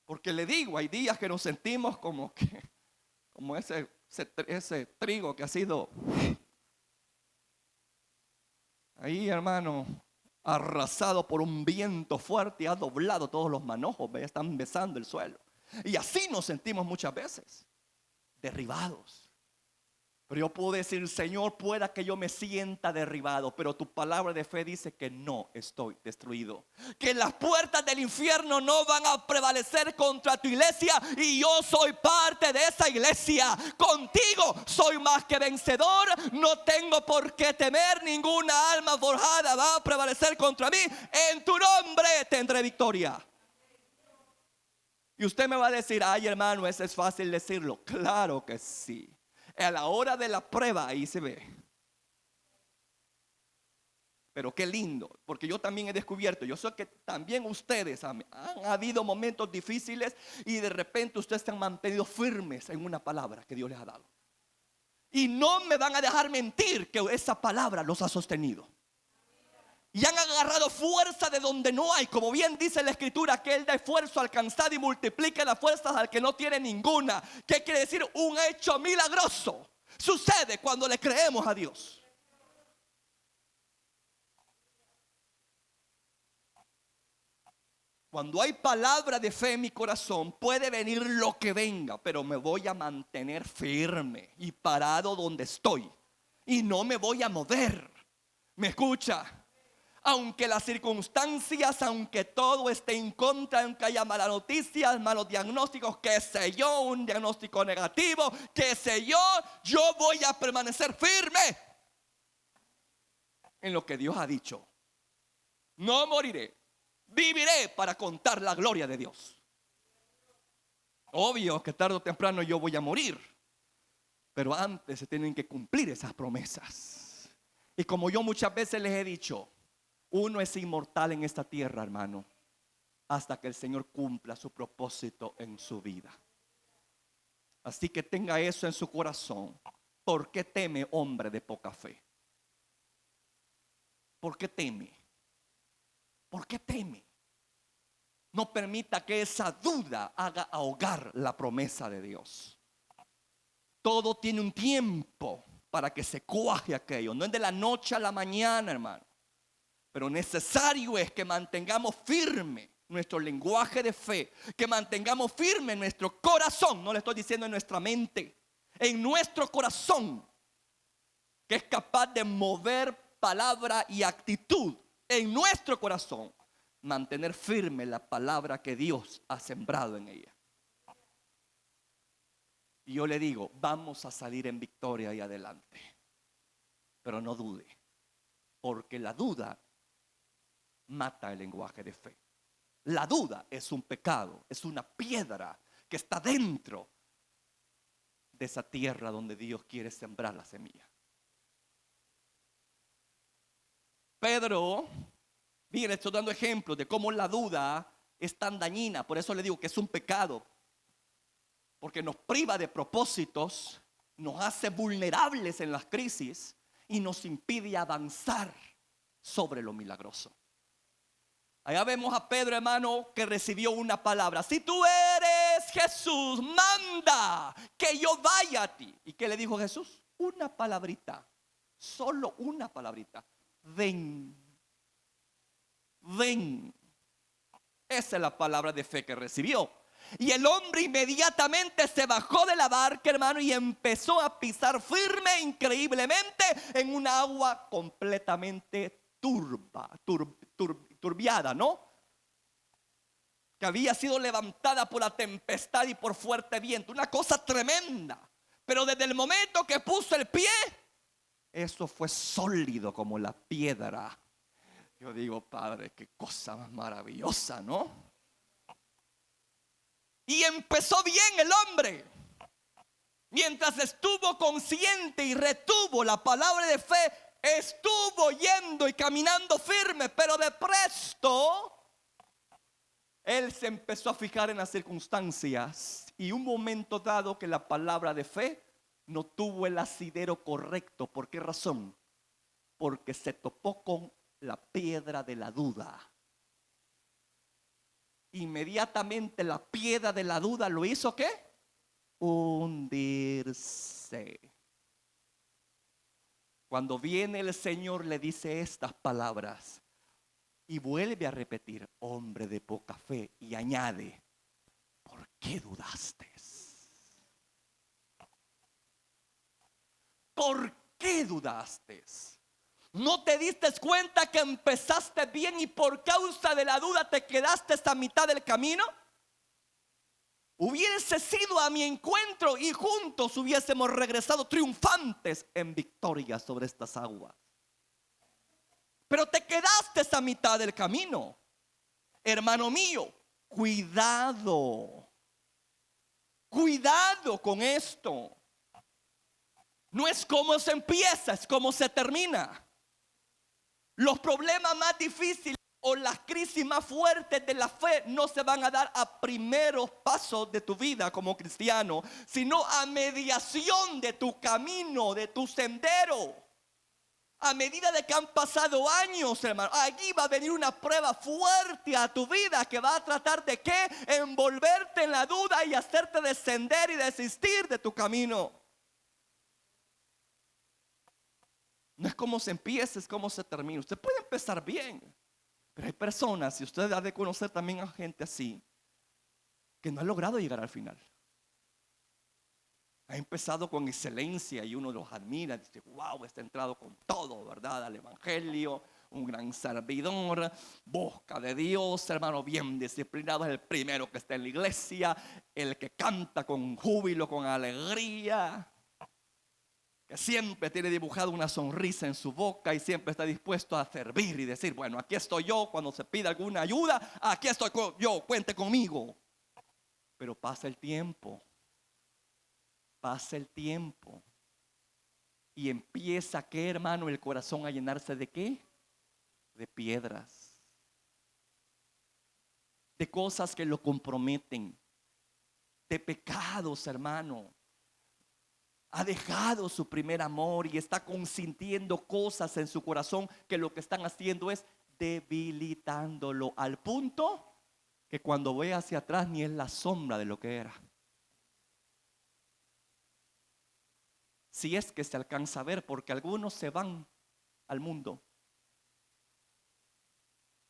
Porque le digo, hay días que nos sentimos como ese trigo que ha sido ahí, hermano, arrasado por un viento fuerte y ha doblado todos los manojos, están besando el suelo. Y así nos sentimos muchas veces, derribados. Pero yo puedo decir, Señor, pueda que yo me sienta derribado, pero tu palabra de fe dice que no estoy destruido. Que las puertas del infierno no van a prevalecer contra tu iglesia y yo soy parte de esa iglesia. Contigo soy más que vencedor, no tengo por qué temer, ninguna alma forjada va a prevalecer contra mí. En tu nombre tendré victoria. Y usted me va a decir, ay hermano, eso es fácil decirlo. Claro que sí. A la hora de la prueba ahí se ve. Pero qué lindo, porque yo también he descubierto, yo sé que también ustedes han habido momentos difíciles y de repente ustedes se han mantenido firmes en una palabra que Dios les ha dado. Y no me van a dejar mentir que esa palabra los ha sostenido. Y han agarrado fuerza de donde no hay. Como bien dice la escritura, que Él da esfuerzo al cansado y multiplica las fuerzas al que no tiene ninguna. ¿Qué quiere decir? Un hecho milagroso sucede cuando le creemos a Dios. Cuando hay palabra de fe en mi corazón, puede venir lo que venga, pero me voy a mantener firme y parado donde estoy. Y no me voy a mover. ¿Me escucha? Aunque las circunstancias, aunque todo esté en contra, aunque haya malas noticias, malos diagnósticos, qué sé yo, un diagnóstico negativo, qué sé yo voy a permanecer firme en lo que Dios ha dicho. No moriré, viviré para contar la gloria de Dios. Obvio que tarde o temprano yo voy a morir, pero antes se tienen que cumplir esas promesas. Y como yo muchas veces les he dicho, uno es inmortal en esta tierra, hermano, hasta que el Señor cumpla su propósito en su vida. Así que tenga eso en su corazón. ¿Por qué teme, hombre de poca fe? ¿Por qué teme? ¿Por qué teme? No permita que esa duda haga ahogar la promesa de Dios. Todo tiene un tiempo para que se cuaje aquello. No es de la noche a la mañana, hermano. Pero necesario es que mantengamos firme nuestro lenguaje de fe, que mantengamos firme nuestro corazón, no le estoy diciendo en nuestra mente, en nuestro corazón, que es capaz de mover palabra y actitud en nuestro corazón, mantener firme la palabra que Dios ha sembrado en ella. Y yo le digo, vamos a salir en victoria y adelante, pero no dude, porque la duda mata el lenguaje de fe. La duda es un pecado, es una piedra que está dentro de esa tierra donde Dios quiere sembrar la semilla. Pedro, miren, estoy dando ejemplos de cómo la duda es tan dañina. Por eso le digo que es un pecado, porque nos priva de propósitos, nos hace vulnerables en las crisis y nos impide avanzar sobre lo milagroso. Allá vemos a Pedro, hermano, que recibió una palabra. Si tú eres Jesús, manda que yo vaya a ti. ¿Y qué le dijo Jesús? Una palabrita, solo una palabrita. Ven, ven. Esa es la palabra de fe que recibió. Y el hombre inmediatamente se bajó de la barca, hermano, y empezó a pisar firme, increíblemente, en un agua completamente turbiada, ¿no? Que había sido levantada por la tempestad y por fuerte viento. Una cosa tremenda. Pero desde el momento que puso el pie, eso fue sólido como la piedra. Yo digo, Padre, qué cosa más maravillosa, ¿no? Y empezó bien el hombre. Mientras estuvo consciente y retuvo la palabra de fe, estuvo yendo y caminando firme, pero de presto él se empezó a fijar en las circunstancias y un momento dado que la palabra de fe no tuvo el asidero correcto. ¿Por qué razón? Porque se topó con la piedra de la duda. Inmediatamente la piedra de la duda lo hizo ¿qué? Hundirse. Cuando viene el Señor le dice estas palabras y vuelve a repetir, hombre de poca fe, y añade, ¿por qué dudaste? ¿por qué dudaste? ¿No te diste cuenta que empezaste bien y por causa de la duda te quedaste a mitad del camino? Hubiese sido a mi encuentro y juntos hubiésemos regresado triunfantes en victoria sobre estas aguas. Pero te quedaste a mitad del camino. Hermano mío, cuidado. Cuidado con esto. No es cómo se empieza, es cómo se termina. Los problemas más difíciles o las crisis más fuertes de la fe no se van a dar a primeros pasos de tu vida como cristiano, sino a mediación de tu camino, de tu sendero. A medida de que han pasado años, hermano, allí va a venir una prueba fuerte a tu vida que va a tratar de ¿qué? Envolverte en la duda y hacerte descender y desistir de tu camino. No es cómo se empieza, es cómo se termina. Usted puede empezar bien, pero hay personas, y usted ha de conocer también a gente así, que no ha logrado llegar al final. Ha empezado con excelencia y uno los admira, dice, wow, está entrado con todo, ¿verdad? Al evangelio, un gran servidor, busca de Dios, hermano, bien disciplinado, es el primero que está en la iglesia, el que canta con júbilo, con alegría, que siempre tiene dibujado una sonrisa en su boca y siempre está dispuesto a servir y decir, bueno, aquí estoy yo cuando se pide alguna ayuda, aquí estoy yo, cuente conmigo. Pero pasa el tiempo y empieza, ¿qué, hermano? El corazón a llenarse ¿de qué? De piedras, de cosas que lo comprometen, de pecados, hermano. Ha dejado su primer amor y está consintiendo cosas en su corazón que lo que están haciendo es debilitándolo al punto que cuando ve hacia atrás ni es la sombra de lo que era. Si es que se alcanza a ver, porque algunos se van al mundo.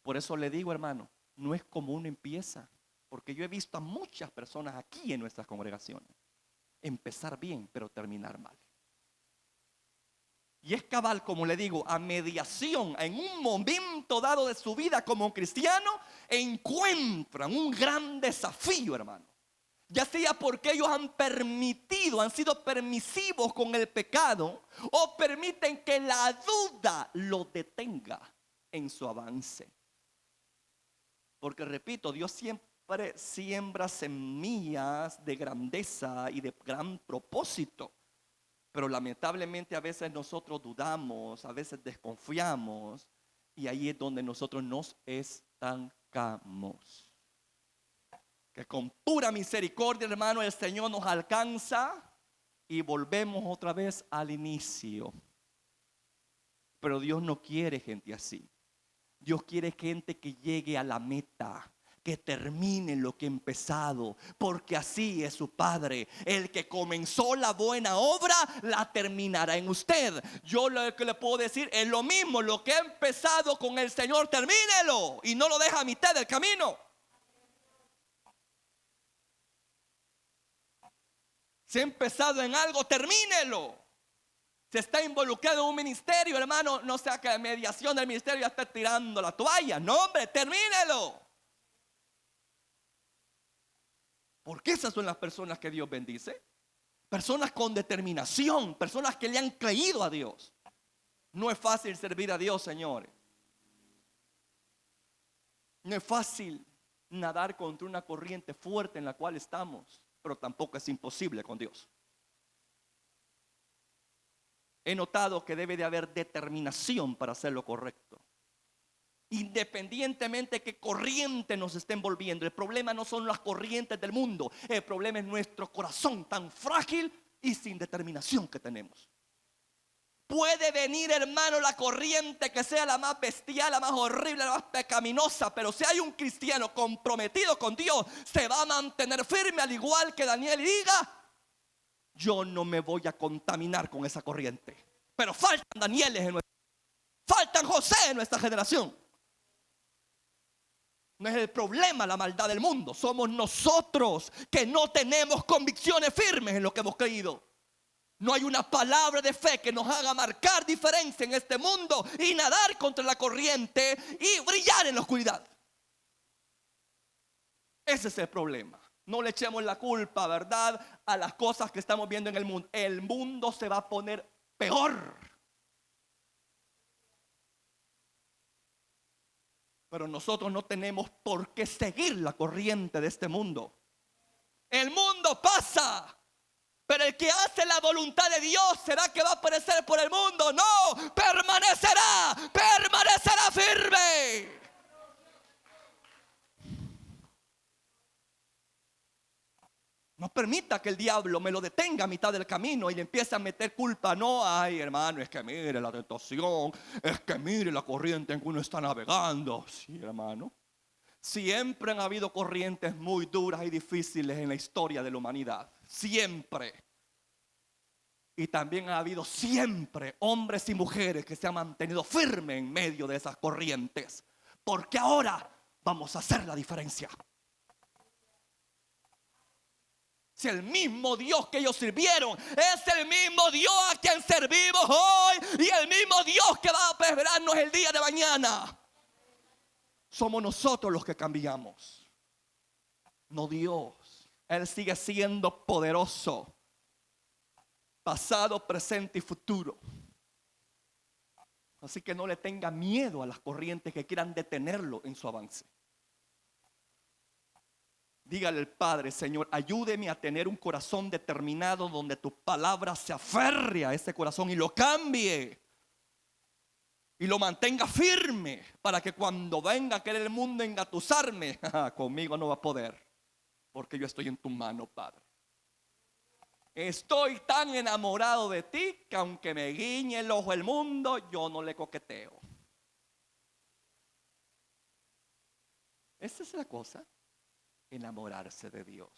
Por eso le digo, hermano, no es como uno empieza, porque yo he visto a muchas personas aquí en nuestras congregaciones empezar bien, pero terminar mal. Y es cabal, como le digo, a mediación, en un momento dado de su vida como cristiano, encuentran un gran desafío, hermano. Ya sea porque ellos han sido permisivos con el pecado, o permiten que la duda lo detenga en su avance. Porque repito, Dios siempre siembra semillas de grandeza y de gran propósito, pero lamentablemente a veces nosotros dudamos, a veces desconfiamos, y ahí es donde nosotros nos estancamos. Que con pura misericordia, hermano, el Señor nos alcanza y volvemos otra vez al inicio. Pero Dios no quiere gente así. Dios quiere gente que llegue a la meta, que termine lo que ha empezado, porque así es su Padre. El que comenzó la buena obra la terminará en usted. Yo lo que le puedo decir es lo mismo: lo que ha empezado con el Señor, termínelo y no lo deja a mitad del camino. Si ha empezado en algo, termínelo. Si está involucrado en un ministerio, hermano, no sea que la mediación del ministerio ya esté tirando la toalla. No, hombre, termínelo. Porque esas son las personas que Dios bendice. Personas con determinación, personas que le han creído a Dios. No es fácil servir a Dios, señores. No es fácil nadar contra una corriente fuerte en la cual estamos, pero tampoco es imposible con Dios. He notado que debe de haber determinación para hacer lo correcto, independientemente de qué corriente nos esté envolviendo. El problema no son las corrientes del mundo, el problema es nuestro corazón tan frágil y sin determinación que tenemos. Puede venir, hermano, la corriente que sea la más bestial, la más horrible, la más pecaminosa, pero si hay un cristiano comprometido con Dios, se va a mantener firme, al igual que Daniel, y diga: yo no me voy a contaminar con esa corriente. Pero faltan Danieles faltan José en nuestra generación. No es el problema la maldad del mundo, somos nosotros que no tenemos convicciones firmes en lo que hemos creído. No hay una palabra de fe que nos haga marcar diferencia en este mundo y nadar contra la corriente y brillar en la oscuridad. Ese es el problema. No le echemos la culpa, ¿verdad?, a las cosas que estamos viendo en el mundo. El mundo se va a poner peor. Pero nosotros no tenemos por qué seguir la corriente de este mundo. El mundo pasa. Pero el que hace la voluntad de Dios, ¿será que va a perecer por el mundo? No, permanecerá firme. No permita que el diablo me lo detenga a mitad del camino y le empiece a meter culpa. No, ay hermano, es que mire la tentación, es que mire la corriente en que uno está navegando. Sí, hermano. Siempre han habido corrientes muy duras y difíciles en la historia de la humanidad. Siempre. Y también ha habido siempre hombres y mujeres que se han mantenido firmes en medio de esas corrientes. Porque ahora vamos a hacer la diferencia. Si el mismo Dios que ellos sirvieron es el mismo Dios a quien servimos hoy y el mismo Dios que va a prepararnos el día de mañana. Somos nosotros los que cambiamos, no Dios. Él sigue siendo poderoso, pasado, presente y futuro. Así que no le tenga miedo a las corrientes que quieran detenerlo en su avance. Dígale al Padre: Señor, ayúdeme a tener un corazón determinado donde tu palabra se aferre a ese corazón y lo cambie y lo mantenga firme, para que cuando venga a querer el mundo engatusarme, conmigo no va a poder, porque yo estoy en tu mano, Padre. Estoy tan enamorado de ti que aunque me guiñe el ojo el mundo, yo no le coqueteo. Esa es la cosa. Enamorarse de Dios.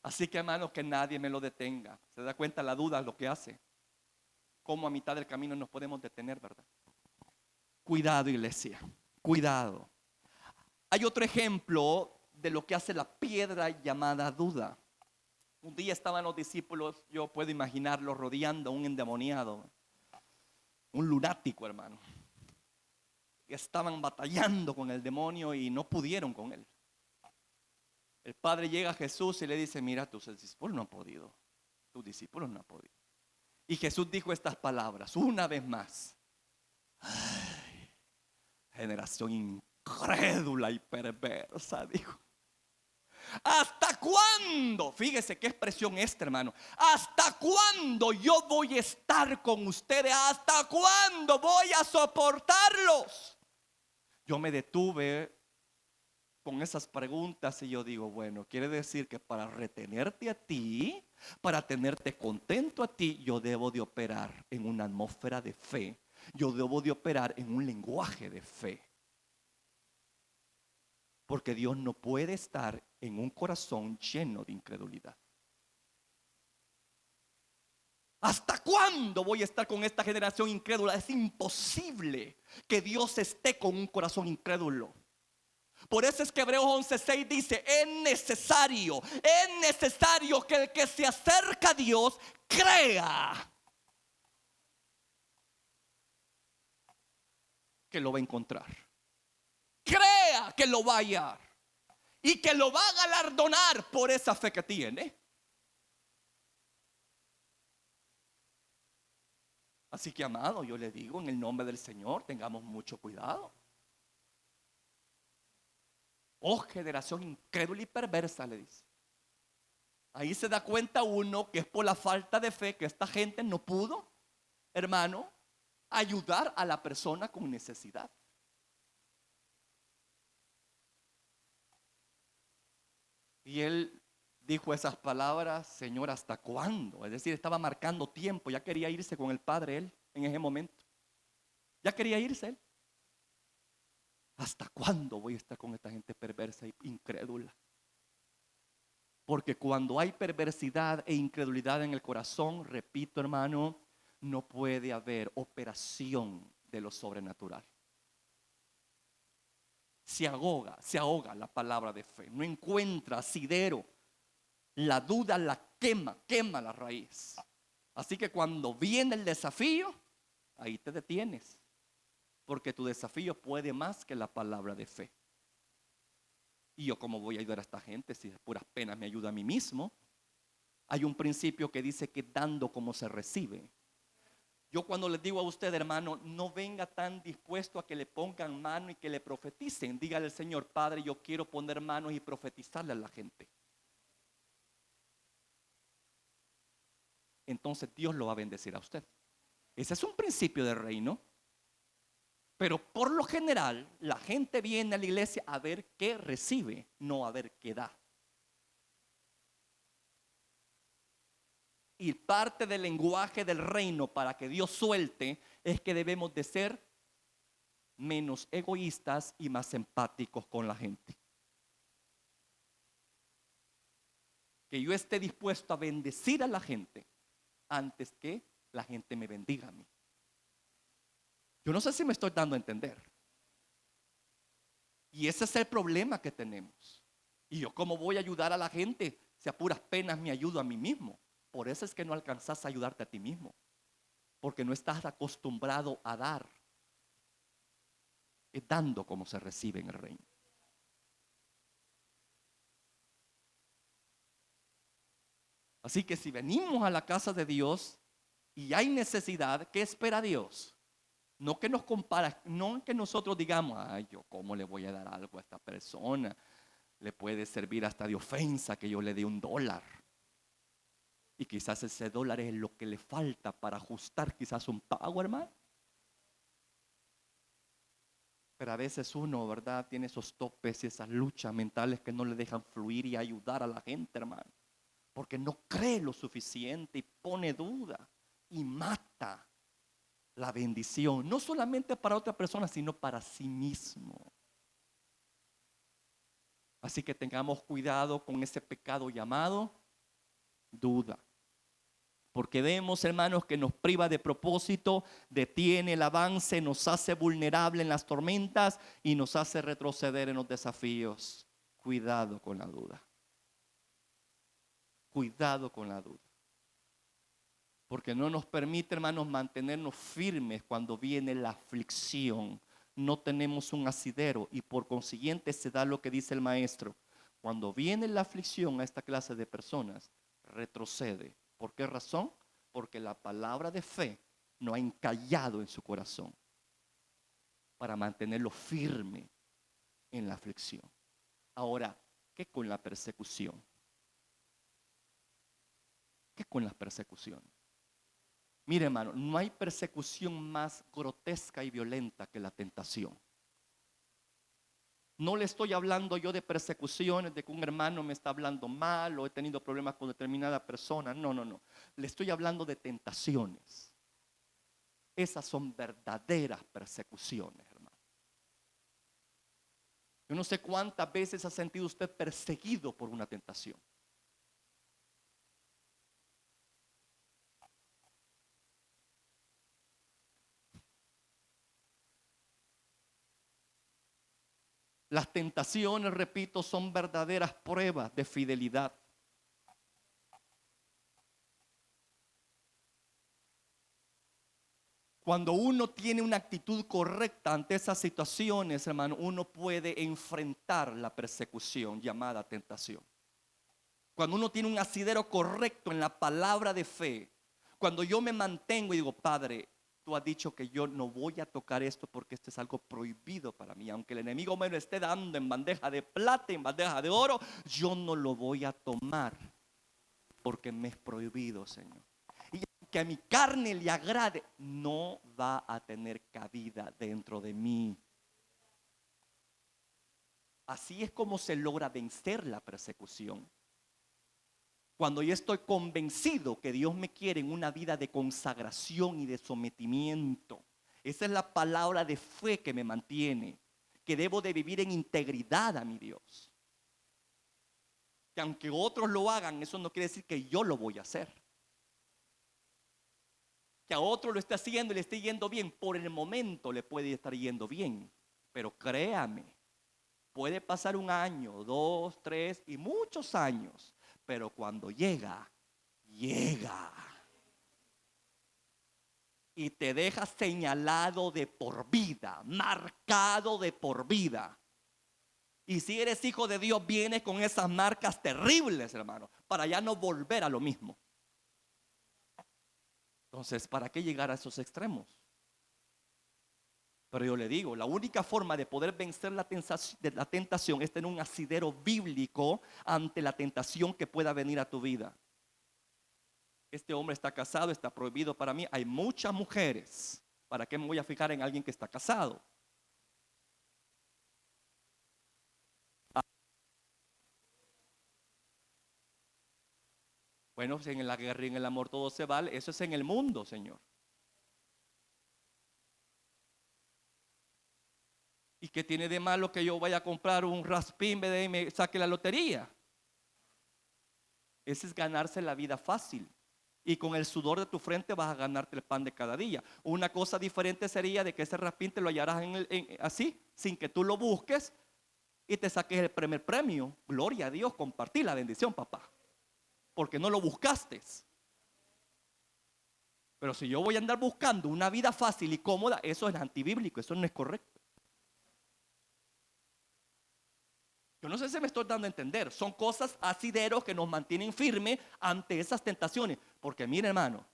Así que hermanos, que nadie me lo detenga. ¿Se da cuenta la duda lo que hace? Cómo a mitad del camino nos podemos detener, ¿verdad? Cuidado, iglesia, cuidado. Hay otro ejemplo de lo que hace la piedra llamada duda. Un día estaban los discípulos, yo puedo imaginarlos rodeando a un endemoniado, un lunático, hermano. Estaban batallando con el demonio y no pudieron con él. El padre llega a Jesús y le dice: mira, tus discípulos no han podido. Tus discípulos no han podido. Y Jesús dijo estas palabras una vez más: ay, generación incrédula y perversa, dijo. ¿Hasta cuándo? Fíjese qué expresión esta, hermano. ¿Hasta cuándo yo voy a estar con ustedes? ¿Hasta cuándo voy a soportarlos? Yo me detuve con esas preguntas y yo digo: bueno, quiere decir que para retenerte a ti, para tenerte contento a ti, yo debo de operar en una atmósfera de fe. Yo debo de operar en un lenguaje de fe. Porque Dios no puede estar en un corazón lleno de incredulidad. ¿Hasta cuándo voy a estar con esta generación incrédula? Es imposible que Dios esté con un corazón incrédulo. Por eso es que Hebreos 11:6 dice: es necesario que el que se acerca a Dios crea que lo va a encontrar, crea que lo va a hallar y que lo va a galardonar por esa fe que tiene. Así que, amado, yo le digo, en el nombre del Señor, tengamos mucho cuidado. Oh, generación incrédula y perversa, le dice. Ahí se da cuenta uno que es por la falta de fe que esta gente no pudo, hermano, ayudar a la persona con necesidad. Y él dijo esas palabras: Señor, ¿hasta cuándo? Es decir, estaba marcando tiempo. Ya quería irse con el Padre él en ese momento. Ya quería irse él. ¿Hasta cuándo voy a estar con esta gente perversa e incrédula? Porque cuando hay perversidad e incredulidad en el corazón, repito, hermano, no puede haber operación de lo sobrenatural. se ahoga la palabra de fe. No encuentra asidero. La duda la quema la raíz. Así que cuando viene el desafío, ahí te detienes. Porque tu desafío puede más que la palabra de fe. Y yo, ¿cómo voy a ayudar a esta gente si de puras penas me ayuda a mí mismo? Hay un principio que dice que dando como se recibe. Yo cuando les digo a usted, hermano, no venga tan dispuesto a que le pongan mano y que le profeticen. Dígale al Señor: Padre, yo quiero poner manos y profetizarle a la gente. Entonces Dios lo va a bendecir a usted. Ese es un principio del reino. Pero por lo general, la gente viene a la iglesia a ver qué recibe, no a ver qué da. Y parte del lenguaje del reino para que Dios suelte es que debemos de ser menos egoístas y más empáticos con la gente. Que yo esté dispuesto a bendecir a la gente antes que la gente me bendiga a mí. Yo no sé si me estoy dando a entender. Y ese es el problema que tenemos. Y yo, ¿cómo voy a ayudar a la gente si a puras penas me ayudo a mí mismo? Por eso es que no alcanzas a ayudarte a ti mismo. Porque no estás acostumbrado a dar. Es dando como se recibe en el reino. Así que si venimos a la casa de Dios y hay necesidad, ¿qué espera Dios? No que nos compara, no que nosotros digamos: ay, yo cómo le voy a dar algo a esta persona. Le puede servir hasta de ofensa que yo le dé $1. Y quizás ese $1 es lo que le falta para ajustar quizás un pago, hermano. Pero a veces uno, ¿verdad?, tiene esos topes y esas luchas mentales que no le dejan fluir y ayudar a la gente, hermano. Porque no cree lo suficiente y pone duda y mata la bendición. No solamente para otra persona, sino para sí mismo. Así que tengamos cuidado con ese pecado llamado duda. Porque vemos, hermanos, que nos priva de propósito, detiene el avance, nos hace vulnerable en las tormentas y nos hace retroceder en los desafíos. Cuidado con la duda. Cuidado con la duda. Porque no nos permite, hermanos, mantenernos firmes cuando viene la aflicción. No tenemos un asidero y por consiguiente se da lo que dice el maestro. Cuando viene la aflicción a esta clase de personas, retrocede. ¿Por qué razón? Porque la palabra de fe no ha encallado en su corazón para mantenerlo firme en la aflicción. Ahora, ¿qué con la persecución? ¿Qué con las persecuciones? Mire, hermano, no hay persecución más grotesca y violenta que la tentación. No le estoy hablando yo de persecuciones, de que un hermano me está hablando mal o he tenido problemas con determinada persona. No. Le estoy hablando de tentaciones. Esas son verdaderas persecuciones, hermano. Yo no sé cuántas veces ha sentido usted perseguido por una tentación. Las tentaciones, repito, son verdaderas pruebas de fidelidad. Cuando uno tiene una actitud correcta ante esas situaciones, hermano, uno puede enfrentar la persecución llamada tentación. Cuando uno tiene un asidero correcto en la palabra de fe, cuando yo me mantengo y digo: Padre, tú has dicho que yo no voy a tocar esto porque esto es algo prohibido para mí. Aunque el enemigo me lo esté dando en bandeja de plata, en bandeja de oro, yo no lo voy a tomar porque me es prohibido, Señor. Y que a mi carne le agrade, no va a tener cabida dentro de mí. Así es como se logra vencer la persecución. Cuando yo estoy convencido que Dios me quiere en una vida de consagración y de sometimiento. Esa es la palabra de fe que me mantiene. Que debo de vivir en integridad a mi Dios. Que aunque otros lo hagan, eso no quiere decir que yo lo voy a hacer. Que a otro lo esté haciendo y le esté yendo bien. Por el momento le puede estar yendo bien. Pero créame, Puede pasar un año, 2, 3 y muchos años, pero cuando llega, llega. Y te deja señalado de por vida, marcado de por vida. Y si eres hijo de Dios, vienes con esas marcas terribles, hermano, para ya no volver a lo mismo. Entonces, ¿para qué llegar a esos extremos? Pero yo le digo, la única forma de poder vencer la tentación es tener un asidero bíblico ante la tentación que pueda venir a tu vida. Este hombre está casado, está prohibido para mí. Hay muchas mujeres. ¿Para qué me voy a fijar en alguien que está casado? Bueno, si en la guerra y en el amor todo se vale, eso es en el mundo, Señor. ¿Y qué tiene de malo que yo vaya a comprar un raspín y me saque la lotería? Ese es ganarse la vida fácil. Y con el sudor de tu frente vas a ganarte el pan de cada día. Una cosa diferente sería de que ese raspín te lo hallarás así, sin que tú lo busques y te saques el primer premio. Gloria a Dios, compartí la bendición, papá. Porque no lo buscaste. Pero si yo voy a andar buscando una vida fácil y cómoda, eso es antibíblico, eso no es correcto. Yo no sé si me estoy dando a entender. Son cosas asideros que nos mantienen firmes ante esas tentaciones. Porque mire, hermano,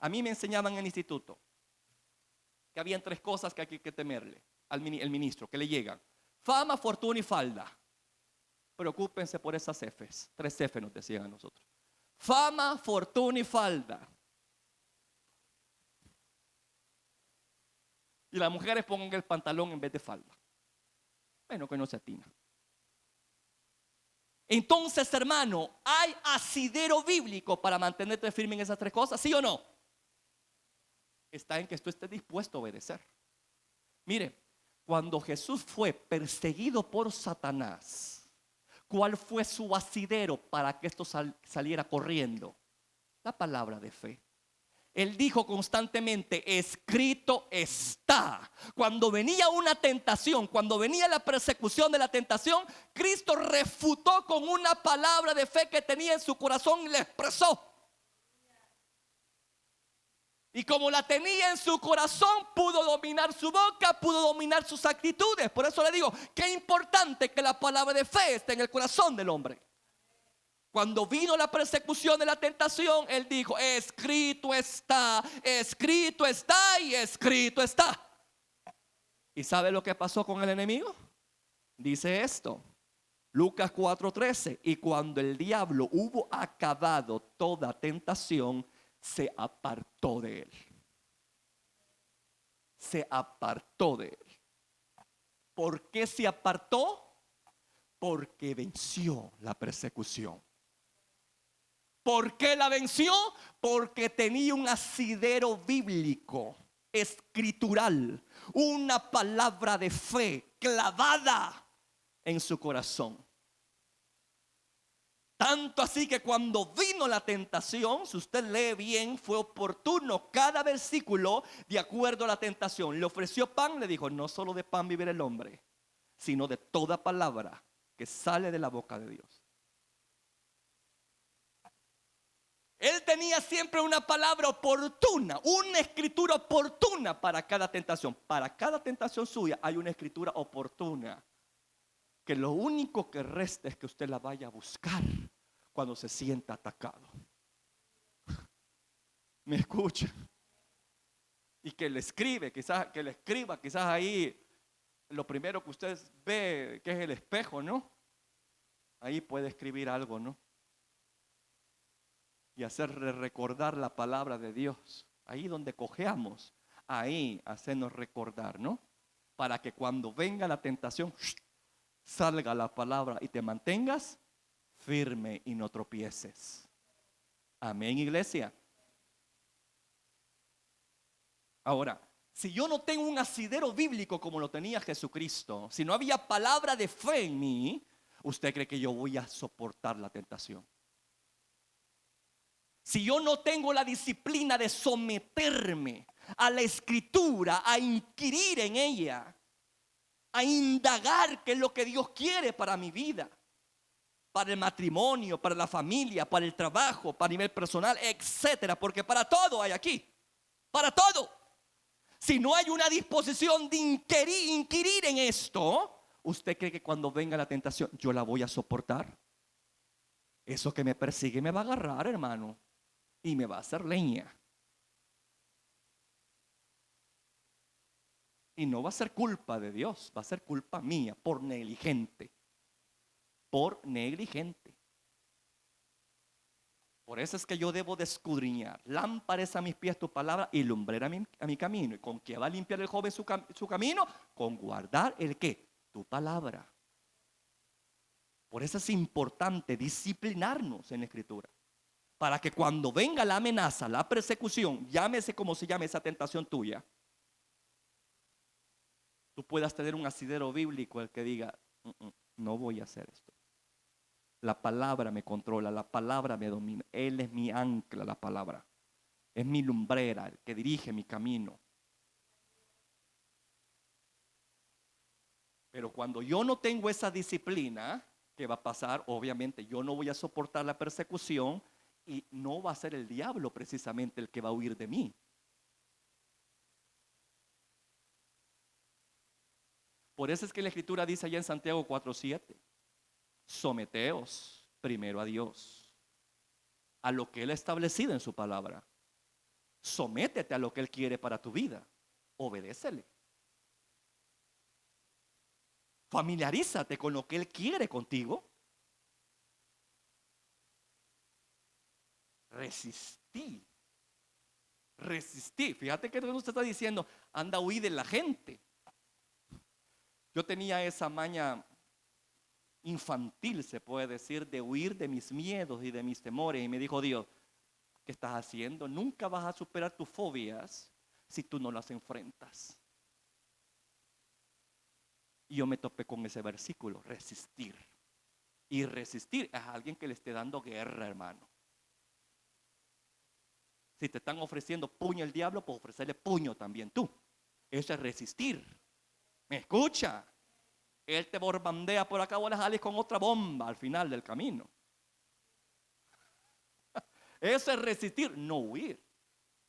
a mí me enseñaban en el instituto que habían 3 cosas que hay que temerle al ministro, que le llegan: fama, fortuna y falda. Preocúpense por esas Fs. 3 F nos decían a nosotros: fama, fortuna y falda. Y las mujeres pongan el pantalón en vez de falda. Bueno, que no se atina. Entonces, hermano, ¿hay asidero bíblico para mantenerte firme en esas 3 cosas? ¿Sí o no? Está en que tú estés dispuesto a obedecer. Mire, cuando Jesús fue perseguido por Satanás, ¿cuál fue su asidero para que esto saliera corriendo? La palabra de fe. Él dijo constantemente: escrito está. Cuando venía una tentación, cuando venía la persecución de la tentación, Cristo refutó con una palabra de fe que tenía en su corazón y la expresó. Y como la tenía en su corazón, pudo dominar su boca, pudo dominar sus actitudes. Por eso le digo, qué importante que la palabra de fe esté en el corazón del hombre. Cuando vino la persecución de la tentación, él dijo: escrito está y escrito está. ¿Y sabe lo que pasó con el enemigo? Dice esto, Lucas 4:13: y cuando el diablo hubo acabado toda tentación, se apartó de él. Se apartó de él. ¿Por qué se apartó? Porque venció la persecución. ¿Por qué la venció? Porque tenía un asidero bíblico, escritural, una palabra de fe clavada en su corazón. Tanto así que cuando vino la tentación, si usted lee bien, fue oportuno cada versículo de acuerdo a la tentación. Le ofreció pan, le dijo: no solo de pan vivirá el hombre, sino de toda palabra que sale de la boca de Dios. Él tenía siempre una palabra oportuna, una escritura oportuna para cada tentación. Para cada tentación suya hay una escritura oportuna, que lo único que resta es que usted la vaya a buscar cuando se sienta atacado. ¿Me escucha? Y que le escribe, que le escriba, quizás ahí lo primero que usted ve, que es el espejo, ¿no? Ahí puede escribir algo, ¿no? Y hacerle recordar la palabra de Dios. Ahí donde cojeamos, ahí hacernos recordar, ¿no? Para que cuando venga la tentación, salga la palabra y te mantengas firme y no tropieces. Amén, iglesia. Ahora, si yo no tengo un asidero bíblico como lo tenía Jesucristo, si no había palabra de fe en mí, ¿usted cree que yo voy a soportar la tentación? Si yo no tengo la disciplina de someterme a la escritura, a inquirir en ella, a indagar qué es lo que Dios quiere para mi vida, para el matrimonio, para la familia, para el trabajo, para nivel personal, etcétera, porque para todo hay aquí, para todo. Si no hay una disposición de inquirir en esto, ¿usted cree que cuando venga la tentación yo la voy a soportar? Eso que me persigue me va a agarrar, hermano, y me va a hacer leña. Y no va a ser culpa de Dios, va a ser culpa mía por negligente. Por negligente. Por eso es que yo debo de escudriñar. Lámpara es a mis pies tu palabra y lumbrera a mi camino. ¿Y con qué va a limpiar el joven su camino? Con guardar el qué, tu palabra. Por eso es importante disciplinarnos en la Escritura. Para que cuando venga la amenaza, la persecución, llámese como se llame esa tentación tuya, tú puedas tener un asidero bíblico el que diga, no voy a hacer esto. La palabra me controla, la palabra me domina. Él es mi ancla, la palabra. Es mi lumbrera, el que dirige mi camino. Pero cuando yo no tengo esa disciplina, ¿qué va a pasar? Obviamente yo no voy a soportar la persecución y no va a ser el diablo precisamente el que va a huir de mí. Por eso es que la Escritura dice allá en Santiago 4:7, someteos primero a Dios, a lo que Él ha establecido en su palabra. Sométete a lo que Él quiere para tu vida. Obedécele. Familiarízate con lo que Él quiere contigo. Resistí. Fíjate que usted está diciendo, anda, huí de la gente. Yo tenía esa maña infantil, se puede decir, de huir de mis miedos y de mis temores. Y me dijo Dios, ¿qué estás haciendo? Nunca vas a superar tus fobias si tú no las enfrentas. Y yo me topé con ese versículo, resistir. Y resistir es a alguien que le esté dando guerra, hermano. Si te están ofreciendo puño el diablo, pues ofrecerle puño también tú. Eso es resistir. ¿Me escucha? Él te bombardea por acá, vos le sales con otra bomba al final del camino. Eso es resistir, no huir.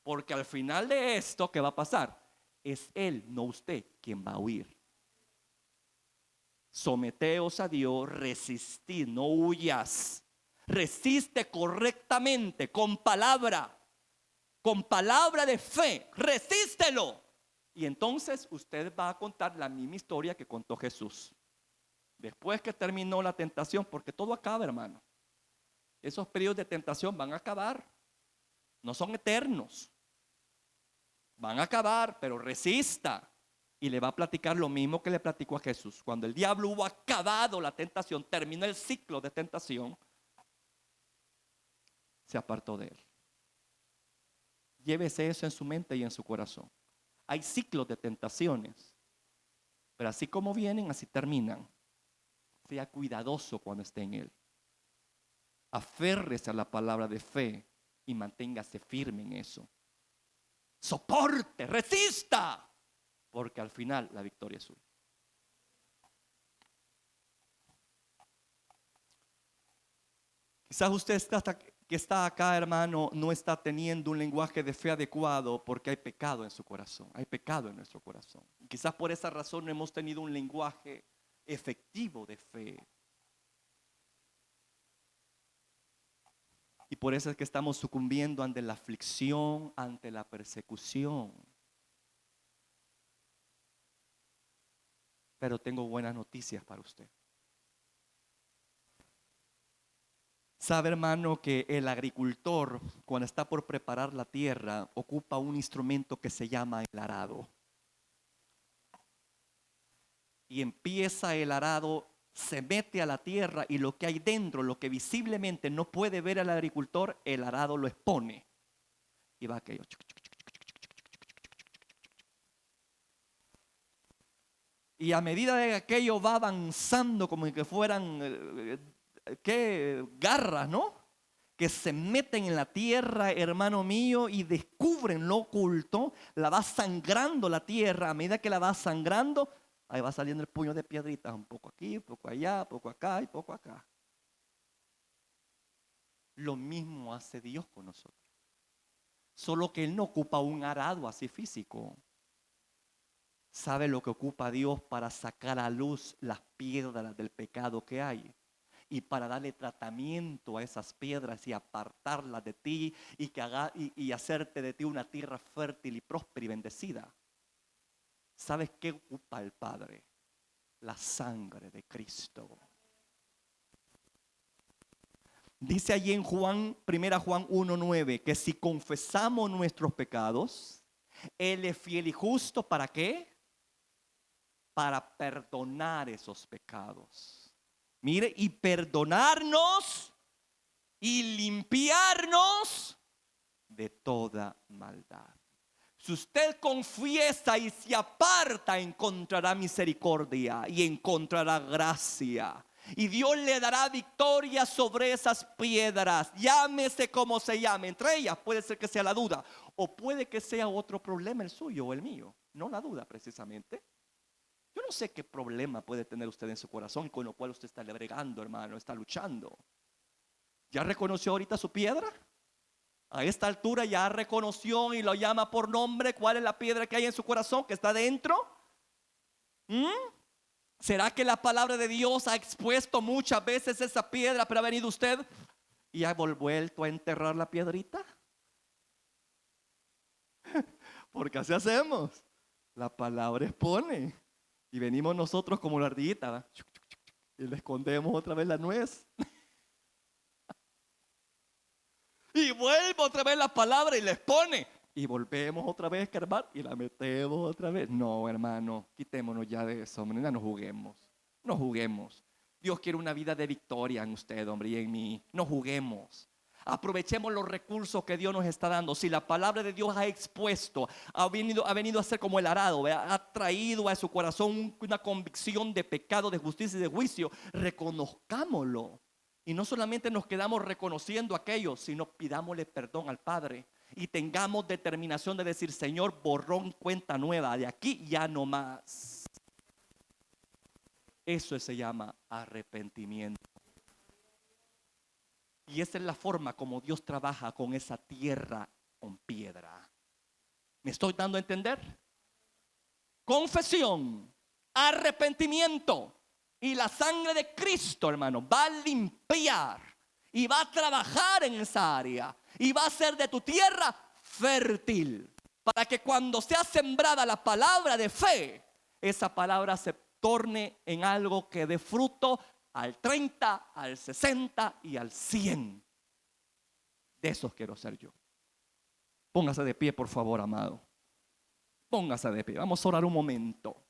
Porque al final de esto, ¿qué va a pasar? Es él, no usted, quien va a huir. Someteos a Dios, resistid, no huyas. Resiste correctamente, con palabra de fe, resístelo. Y entonces usted va a contar la misma historia que contó Jesús. Después que terminó la tentación, porque todo acaba, hermano. Esos periodos de tentación van a acabar. No son eternos. Van a acabar, pero resista. Y le va a platicar lo mismo que le platicó a Jesús. Cuando el diablo hubo acabado la tentación, terminó el ciclo de tentación, se apartó de él. Llévese eso en su mente y en su corazón. Hay ciclos de tentaciones, pero así como vienen, así terminan. Sea cuidadoso cuando esté en él. Aférrese a la palabra de fe y manténgase firme en eso. Soporte, resista, porque al final la victoria es suya. Quizás usted que está acá, hermano, no está teniendo un lenguaje de fe adecuado porque hay pecado en su corazón. Hay pecado en nuestro corazón. Quizás por esa razón no hemos tenido un lenguaje efectivo de fe. Y por eso es que estamos sucumbiendo ante la aflicción, ante la persecución. Pero tengo buenas noticias para usted. Sabe, hermano, que el agricultor, cuando está por preparar la tierra, ocupa un instrumento que se llama el arado. Y empieza el arado, se mete a la tierra y lo que hay dentro, lo que visiblemente no puede ver el agricultor, el arado lo expone. Y va aquello. Y a medida de que aquello va avanzando como que fueran garras, ¿no? Que se meten en la tierra, hermano mío, y descubren lo oculto. La va sangrando la tierra. A medida que la va sangrando, Ahí va saliendo el puño de piedritas, un poco aquí, un poco allá, un poco acá y poco acá. Lo mismo hace Dios con nosotros. Solo que Él no ocupa un arado así físico. ¿Sabe lo que ocupa Dios para sacar a luz las piedras del pecado que hay? Y para darle tratamiento a esas piedras y apartarlas de ti y hacerte de ti una tierra fértil y próspera y bendecida. ¿Sabes qué ocupa el Padre? La sangre de Cristo. Dice allí en 1 Juan 1:9 que si confesamos nuestros pecados, Él es fiel y justo. ¿Para qué? Para perdonar esos pecados. Mire, y perdonarnos y limpiarnos de toda maldad. Si usted confiesa y se aparta, encontrará misericordia y encontrará gracia. Y Dios le dará victoria sobre esas piedras, llámese como se llame. Entre ellas puede ser que sea la duda, o puede que sea otro problema el suyo o el mío. No la duda precisamente. Yo no sé qué problema puede tener usted en su corazón con lo cual usted está bregando, hermano, está luchando. ¿Ya reconoció ahorita su piedra? A esta altura ya reconoció y lo llama por nombre. ¿Cuál es la piedra que hay en su corazón que está dentro? ¿Será que la palabra de Dios ha expuesto muchas veces esa piedra, pero ha venido usted y ha vuelto a enterrar la piedrita? Porque así hacemos. La palabra expone y venimos nosotros como la ardillita, ¿va? Y le escondemos otra vez la nuez. Y vuelve otra vez la palabra y les pone. Y volvemos otra vez a escarbar y la metemos otra vez. No, hermano, quitémonos ya de eso, hombre. No juguemos. No juguemos. Dios quiere una vida de victoria en usted, hombre, y en mí. No juguemos. Aprovechemos los recursos que Dios nos está dando. Si la palabra de Dios ha expuesto, ha venido a ser como el arado, ¿verdad? Ha traído a su corazón una convicción de pecado, de justicia y de juicio. Reconozcámoslo. Y no solamente nos quedamos reconociendo aquello, sino pidámosle perdón al Padre. Y tengamos determinación de decir: Señor, borrón, cuenta nueva, de aquí ya no más. Eso se llama arrepentimiento. Y esa es la forma como Dios trabaja con esa tierra con piedra. ¿Me estoy dando a entender? Confesión, arrepentimiento. Y la sangre de Cristo, hermano, va a limpiar y va a trabajar en esa área y va a hacer de tu tierra fértil, para que cuando sea sembrada la palabra de fe, esa palabra se torne en algo que dé fruto al 30, al 60 y al 100. De esos quiero ser yo. Póngase de pie, por favor, amado. Póngase de pie. Vamos a orar un momento.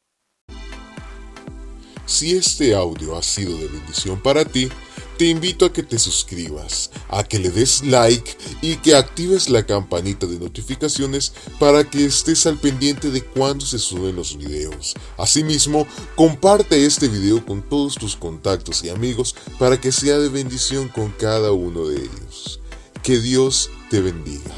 Si este audio ha sido de bendición para ti, te invito a que te suscribas, a que le des like y que actives la campanita de notificaciones para que estés al pendiente de cuando se suben los videos. Asimismo, comparte este video con todos tus contactos y amigos para que sea de bendición con cada uno de ellos. Que Dios te bendiga.